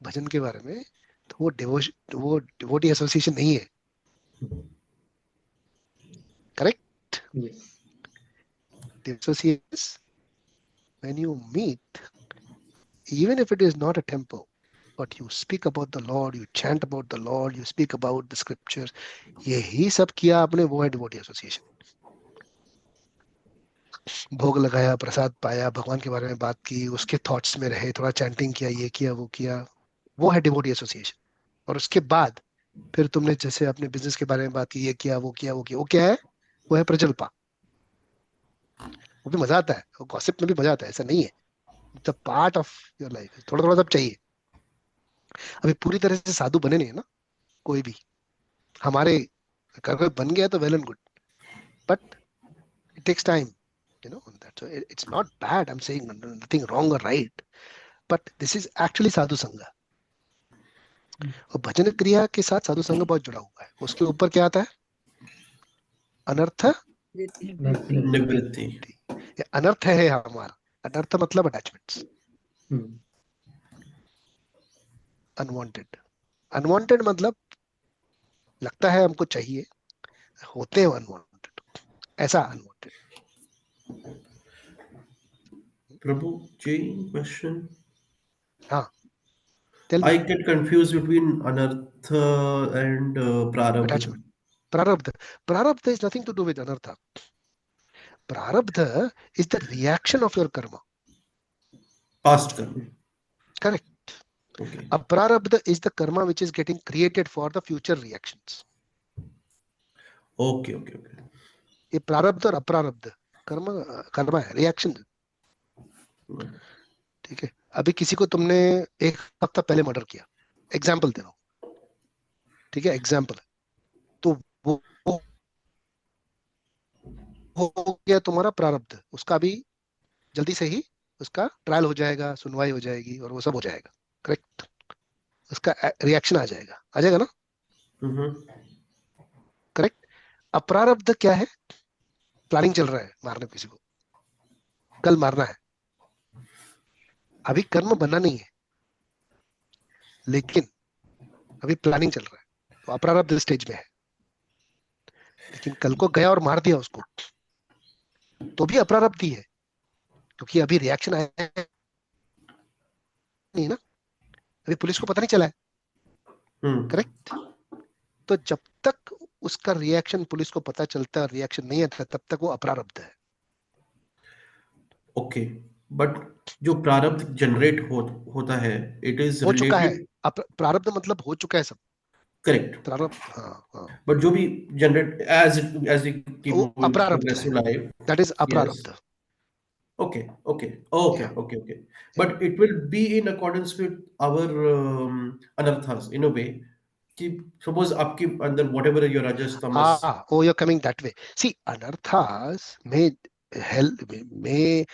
भजन के बारे में, तो वो डिवोटी एसोसिएशन नहीं है. Correct? Yes. The association is when you meet, even if it is not a temple, but you speak about the Lord, you chant about the Lord, you speak about the scriptures, यही सब किया आपने, वो है devotee association. भोग लगाया, प्रसाद पाया, भगवान के बारे में बात की, उसके थॉट्स में रहे, थोड़ा चैंटिंग किया, ये किया, वो किया, वो है डिवोटी एसोसिएशन. और उसके बाद फिर तुमने जैसे अपने बिजनेस के बारे में बात की, ये किया, वो किया, वो किया, वो क्या है? वो है प्रजल्पा. वो भी मजा आता है, वो गॉसिप में भी मजा आता है, ऐसा नहीं है. It's a part of your life. थोड़ा थोड़ा सब चाहिए. अभी पूरी तरह से साधु बने नहीं है ना कोई भी. हमारे अगर कोई बन गया तो well and good, but it takes time, that. So it's not bad. I'm saying nothing wrong or right, but this is actually sadhu sangha. और भजन क्रिया के साथ साधु संघ बहुत जुड़ा हुआ है. उसके ऊपर क्या आता है? अनर्थ निवृत्ति. अनर्थ है हमारा. अनर्थ मतलब अटैचमेंट्स, अनवांटेड. अनवांटेड मतलब लगता है हमको चाहिए, होते हैं अनवांटेड, ऐसा अनवांटेड. Prabhu, question. हाँ, tell me. I get confused between anartha and prarabdha. Attachment. Prarabdha is nothing to do with anartha. Prarabdha is the reaction of your karma. Past karma. Correct. Okay. Aprarabdha is the karma which is getting created for the future reactions. Okay. ये प्रारब्ध और अप्रारब्ध कर्मा है, reaction. ठीक है. अभी किसी को तुमने एक हफ्ता पहले मर्डर किया, एग्जाम्पल दे रहा हूं, ठीक है, एग्जाम्पल. तो वो हो गया तुम्हारा प्रारब्ध. उसका भी जल्दी से ही उसका ट्रायल हो जाएगा, सुनवाई हो जाएगी और वो सब हो जाएगा. करेक्ट. उसका रिएक्शन आ जाएगा ना. करेक्ट. अप्रारब्ध क्या है? प्लानिंग चल रहा है मारने किसी को, कल मारना है. अभी कर्म बना नहीं है, लेकिन अभी प्लानिंग चल रहा है, तो अप्रारब्ध स्टेज में है. लेकिन कल को गया और मार दिया उसको, तो भी अप्रारब्ध ही है, क्योंकि अभी रिएक्शन आया नहीं ना, अभी पुलिस को पता नहीं चला है. करेक्ट. तो जब तक उसका रिएक्शन पुलिस को पता चलता है, रिएक्शन नहीं आता, तब तक वो अप्रारब्ध है. ओके. बट जो प्रारब्ध जनरेट होता है, इट इज हो चुका है. रिलेटेड. प्रारब्ध मतलब हो चुका है सब. करेक्ट. प्रारब्ध. हाँ. बट जो भी जनरेट एज वी कीप वो मूविंग अप्रारब्ध प्रोग्रेसिव है. लाइफ. दैट इज अप्रारब्ध. Okay. Yeah. But it will be in accordance with our anarthas in a way. suppose आपके अंदर whatever your rajas tamas. Oh, you're coming that way. See, anarthas may help, may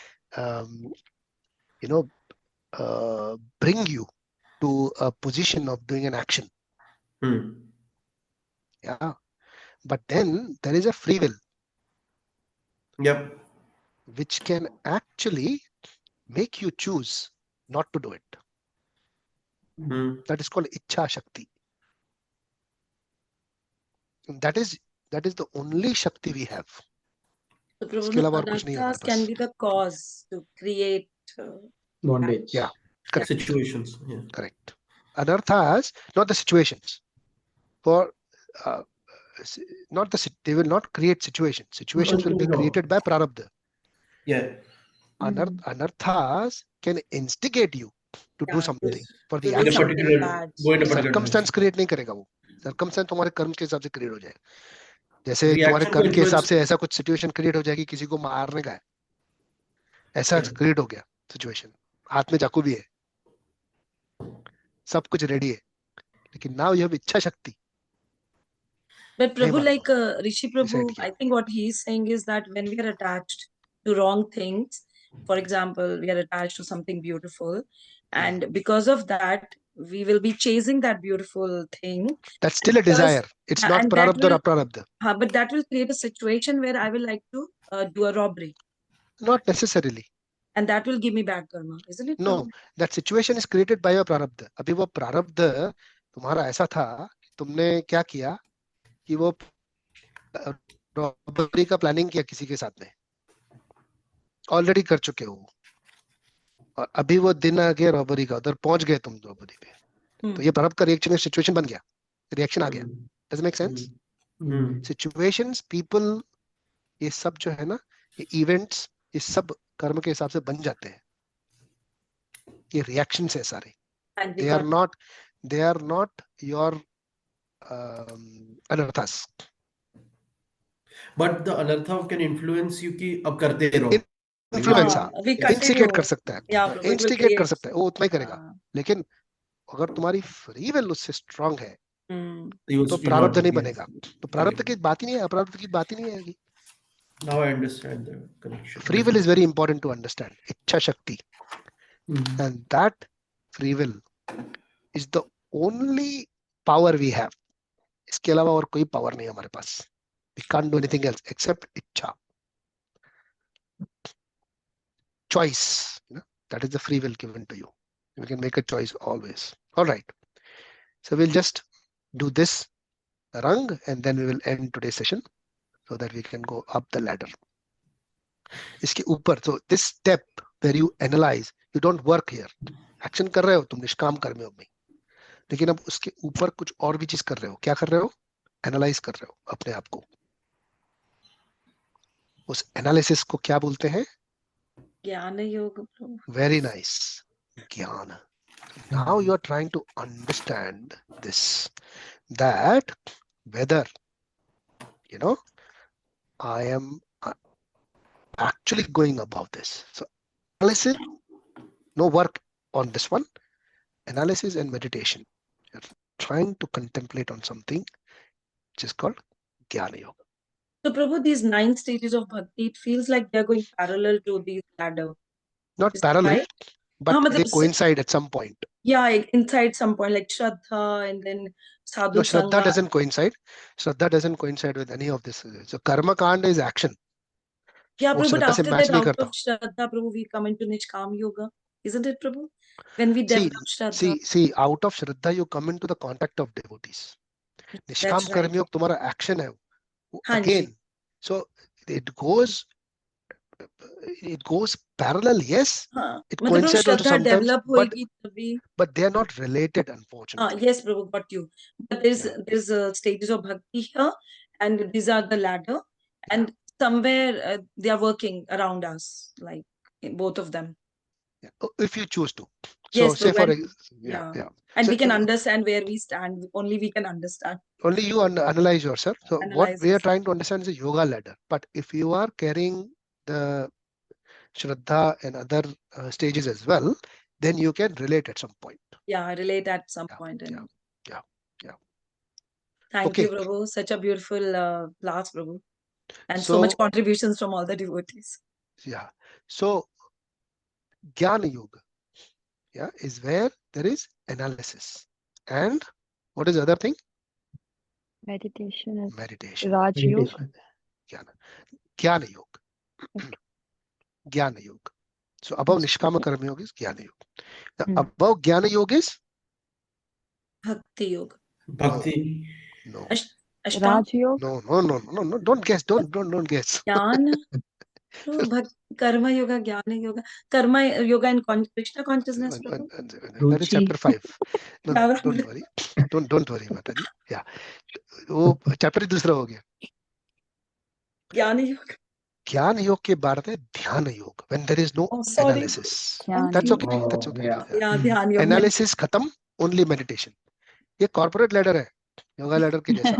bring you to a position of doing an action. Yeah, but then there is a free will. Yep. Which can actually make you choose not to do it. That is called Ichha Shakti. And that is the only Shakti we have. So, Prabhu, इसके अलावा और कुछ नहीं है हमारे anarthas can pass. be the cause to create Bondage. Yeah, correct. Situations. Yeah. Correct. Anarthas, not the situations. For not they will not create situations. Situations will be created by prarabdha. Yeah. Anarthas can instigate you to do something for the to do action. something bad. Go in a particular Circumstance create नहीं करेगा वो. Circumstance तुम्हारे कर्म के हिसाब से create हो जाएगा. जैसे तुम्हारे Reaction कर्म के हिसाब influence- से ऐसा कुछ सिचुएशन क्रिएट हो जाएगी, किसी को मारने का है, ऐसा क्रिएट हो गया सिचुएशन, हाथ में चाकू भी है, सब कुछ रेडी है, लेकिन नाउ यू हैव इच्छा शक्ति. But Prabhu, मारेगा. like Rishi Prabhu, Decide किया. I think what he is saying is that when we are attached to wrong things, for example, we are attached to something beautiful, and because of that, we will be chasing that beautiful thing. That's still a desire. It's not and that prarabdha or will- aprarabdha. But that will create a situation where I will like to do a robbery, Not necessarily. and that will give me bad karma, isn't it? No, Prabhu? that situation is created by your prarabdha. अभी वो प्रारब्ध तुम्हारा ऐसा था कि तुमने क्या किया कि वो रॉबरी का प्लानिंग किया किसी के साथ में, ऑलरेडी कर चुके हो, और अभी वो दिन आ गया रॉबरी का, उधर पहुंच गए तुम रॉबरी पे, तो ये प्रारब्ध का रिएक्शन सिचुएशन बन गया, रिएक्शन आ गया. Does make sense? Situations, people, ये सब जो है ना, ये इवेंट्स, ये सब कर्म के हिसाब से बन जाते हैं. ये रिएक्शंस है सारे. And we They are got- not your anarthas. But the anartha can influence you कि अब करते रहो. Influence we continue. instigate कर सकता है, Yeah, Prabhu, it will instigate कर create- सकता है, वो उतना ही करेगा. हाँ. लेकिन अगर तुम्हारी फ्री विल उससे स्ट्रांग है You will तो still प्रारब्ध not नहीं get- बनेगा. तो प्रारब्ध की बात ही नहीं है, अपराध की बात ही नहीं आएगी. Now I understand the connection. Free will is very important to understand. Ichha Shakti. And that free will is the only power we have. इसके अलावा और कोई पावर नहीं है हमारे पास. We can't do anything else except ichha. Choice, that is the free will given to you. You can make a choice always. All right. So we'll just do this rung and then we will end today's session so that we can go up the ladder. इसके ऊपर, so this step where you analyze, you don't work here. Action कर रहे हो तुम निष्काम कर्म योग में, लेकिन अब उसके ऊपर कुछ और भी चीज कर रहे हो. क्या कर रहे हो? एनालाइज कर रहे हो अपने आप को. उस एनालिसिस को क्या बोलते हैं? ज्ञान योग. Very nice. Jnana. Now you are trying to understand this, that whether, I am actually going above this. So analysis, no work on this one. Analysis and meditation. You're trying to contemplate on something which is called Jnana Yoga. So, Prabhu, these 9 stages of bhakti, it feels like they're going parallel to these ladder. Not Is that parallel, right? but हाँ, they मतलब coincide at some point. Yeah, inside some point, like Shraddha and then Sadhu No, Shraddha Sangha. doesn't coincide. Shraddha doesn't coincide with any of this. So Karma Kanda is action. Yeah, वो Prabhu, but श्रद्धा से after match that, नहीं out करता. of Shraddha, Prabhu, we come into Nishkam Yoga. Isn't it, Prabhu? When we develop Shraddha. See, out of Shraddha, you come into the contact of devotees. Nishkam right. Karma Yoga तुम्हारा action है. हाँ जी. Again, so it goes parallel, yes. हाँ, It मतलब coincides also Shraddha sometimes, develop होएगी तभी. but they are not related, unfortunately. Yes, Prabhu, got you. But there's stages of bhakti here, and these are the ladder, and somewhere they are working around us, like both of them. Yeah. If you choose to. Yes, So say but for yeah. yeah. And So we can understand where we stand. Only we can understand. only you analyze yourself. So what Analyze we are yourself. trying to understand is a yoga ladder. But if you are carrying the Shraddha and other stages as well, then you can relate at some point. Yeah, I relate at some point. And Yeah. Thank you, Okay. Prabhu. Such a beautiful class, Prabhu. And so much So, contributions from all the devotees. yeah. So, Jnana Yoga, yeah, is where there is analysis. And what is the other thing? Meditation is Meditation. Raj Yoga. Meditation. Jnana. Jnana Yoga. Okay. Jnana Yoga. So above Yes, Nishkama okay. Karma Yoga is Jnana Yoga. Now, Hmm. above Jnana Yoga is Bhakti Yoga. Bhakti. no, Ashtang. Raj Yoga. no. Don't guess. Don't guess. Jnana. Prabhu, Karma Yoga, Jnana Yoga. Karma Yoga and Krishna consciousness, Prabhu. That is chapter 5. No, Yeah. don't worry. Don't worry, Mataji. Yeah. वो chapter ही दूसरा हो गया. Jnana Yoga. ज्ञान योग के बाद है ध्यान योग. When there is no Oh, sorry. analysis. Jnana That's Yoga. okay. That's Oh, okay. yeah. Yeah, Dhyan Yoga. Analysis खत्म. Only meditation. ये corporate ladder है. Yoga ladder के जैसा.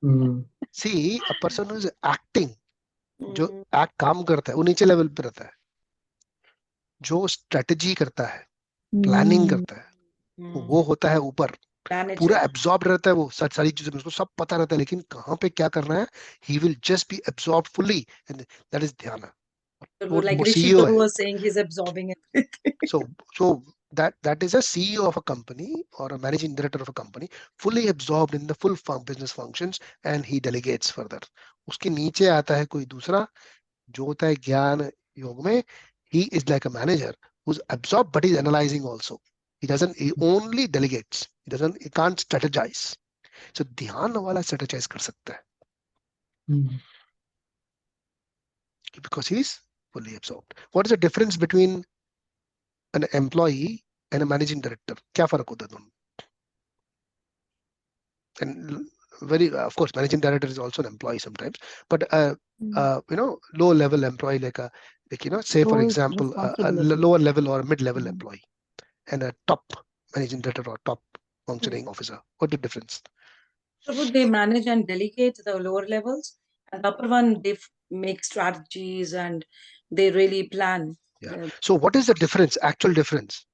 Mm. See, a person who is acting, जो Mm, act काम करता है, वो नीचे लेवल पे रहता है. जो स्ट्रेटेजी करता है, प्लानिंग करता है, वो होता है ऊपर. Manager. पूरा एब्जॉर्ब रहता है वो सारी चीजों में, उसको सब पता रहता है, लेकिन कहाँ पे क्या करना है, he will just be absorbed fully, and that is ध्यान. Prabhu, like वो Rishi CEO Prabhu है. was saying, he's absorbing everything. So that is a CEO of a company or a managing director of a company, fully absorbed in the full business functions, and he delegates further. उसके नीचे आता है कोई दूसरा जो होता है ज्ञान योग में. He is like a manager who's absorbed, but he's analyzing also. He only delegates. He can't strategize. So ध्यान वाला strategize कर सकता है Mm. because he's fully absorbed. What is the difference between an employee and a managing director? क्या फर्क होता है दोनों? And of course, managing director is also an employee sometimes, but low level employee, say for Roles, example, a responsibilities. lower level or a mid level employee and a top managing director or top functioning officer. What the difference? Prabhu, they manage and delegate the lower levels, and the upper one, they make strategies and they really plan. Yeah. So what is the difference? Actual difference?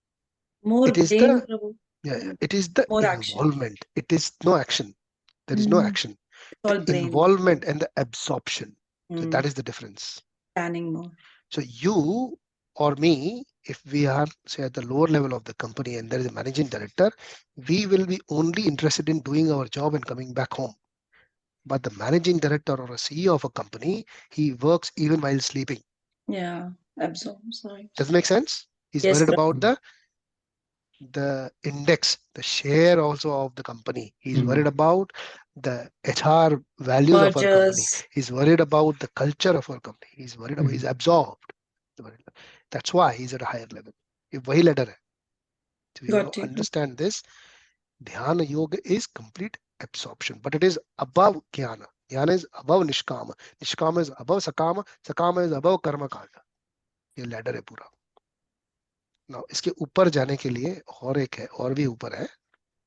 More It is brain, the Prabhu. It is the More action. involvement. It is no action. There is no action. It's all The brain. involvement and the absorption. So that is the difference. Planning more. So you or me, if we are say at the lower level of the company and there is a managing director, we will be only interested in doing our job and coming back home. But the managing director or a CEO of a company, he works even while sleeping. Yeah, absorbs. Right. Does it make sense? He's Yes, worried Prabhu. about the index, the share also of the company. He's worried about the HR values of our company. Mergers. He's worried about the culture of our company. He's worried about, he's absorbed. That's why he's at a higher level. ये वही ladder है. So you have Got to you. understand this. Dhyana yoga is complete absorption, but it is above jnana. Jnana is above nishkama. Nishkama is above sakama. Sakama is above karma kanda. ये ladder है पूरा. Now इसके ऊपर जाने के लिए और एक है, और भी ऊपर है.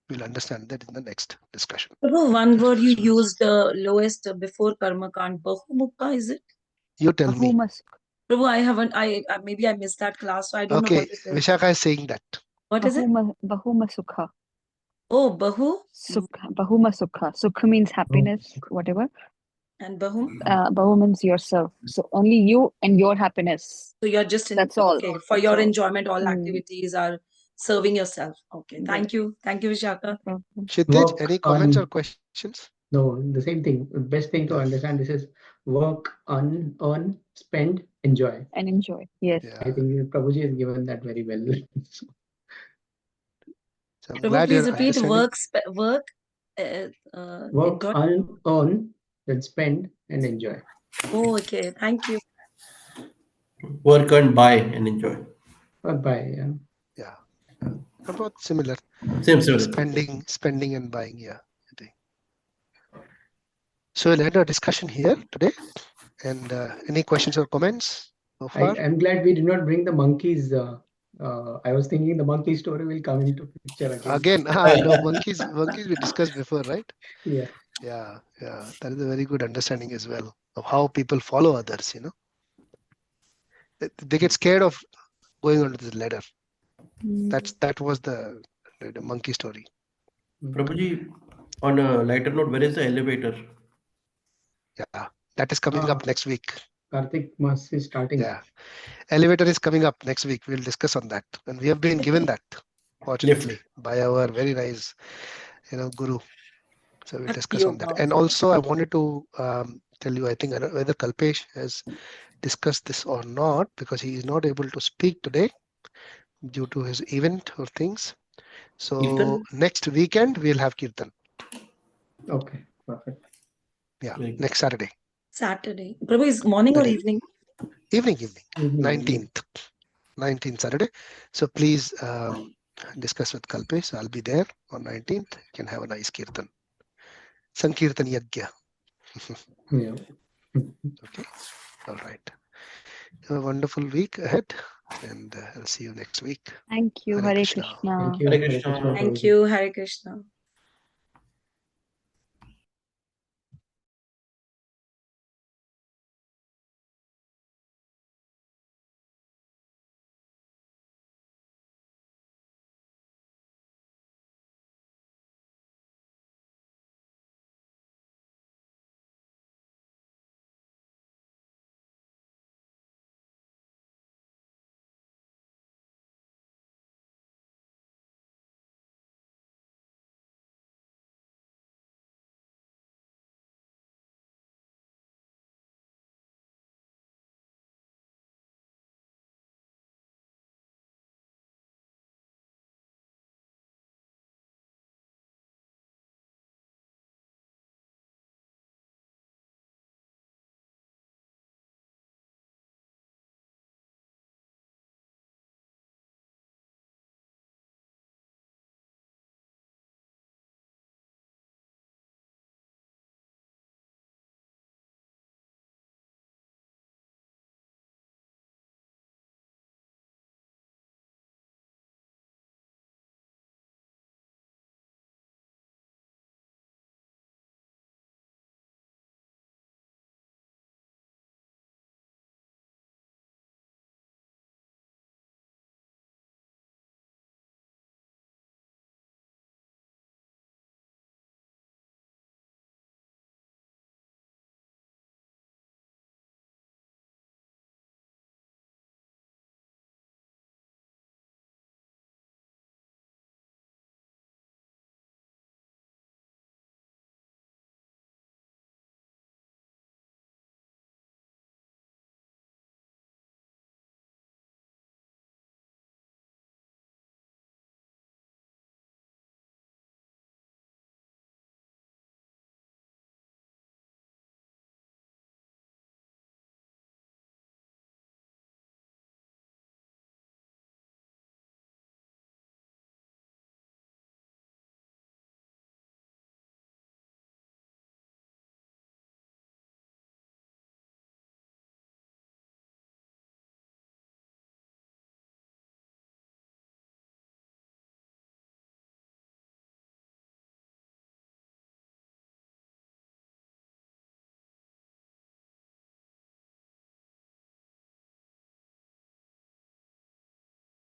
We'll understand that in the next discussion. Prabhu, one word you used lowest before karma kand. Bahumukha, is it? You tell me. Prabhu, I haven't. Maybe I missed that class, so I don't know Okay, what is it. Vishakha is saying that. What is it? Bahuma Sukha. Oh, Bahu. Sukha. Bahuma Sukha. Sukha means happiness, whatever. And Bahum. Bahu means yourself. So only you and your happiness. So you're just in. That's all. Okay. For That's your all. enjoyment, all activities are serving yourself. Okay. Thank you. Thank you, Vishaka. Kshitij, any comments or questions? No, the same thing. The best thing to understand this is work, earn, spend, enjoy. And enjoy. Yes. Yeah. I think Prabhuji has given that very well. So I'm Prabhu, glad please you're repeat understanding. work. Work, earn, then spend and enjoy. Oh, okay. Thank you. Work and buy and enjoy. Or buy, yeah. Yeah. About similar. Same. Spending and buying. Yeah. I think. So we'll end our discussion here today. And any questions or comments so far? I'm glad we did not bring the monkeys. I was thinking the monkey story will come into picture again. No, monkeys we discussed before, right? Yeah. Yeah. That is a very good understanding as well of how people follow others, They get scared of going onto this ladder. That was the monkey story. Prabhuji, On a lighter note, where is the elevator? Yeah, that is coming up next week. Karthik Mas is starting. Yeah, elevator is coming up next week. We'll discuss on that, and we have been given that, fortunately, by our very nice, guru. So we'll discuss on that. Yoga. And also, I wanted to tell you, I think whether Kalpesh has discussed this or not, because he is not able to speak today due to his event or things. So Kirtan? next weekend we'll have Kirtan. Okay, perfect. Yeah, Very good. next Saturday. Saturday. Prabhu, is morning or Saturday. evening? Evening, Evening. 19th Saturday. So please discuss with Kalpesh. I'll be there on 19th. You can have a nice Kirtan. Sankirtan Yagya. Yeah. Okay. All right. Have a wonderful week ahead, and I'll see you next week. Thank you. Hare Hare Krishna. Krishna. Thank you. Hare Hare Krishna. Krishna, Thank Prabhuji. you. Hare Krishna.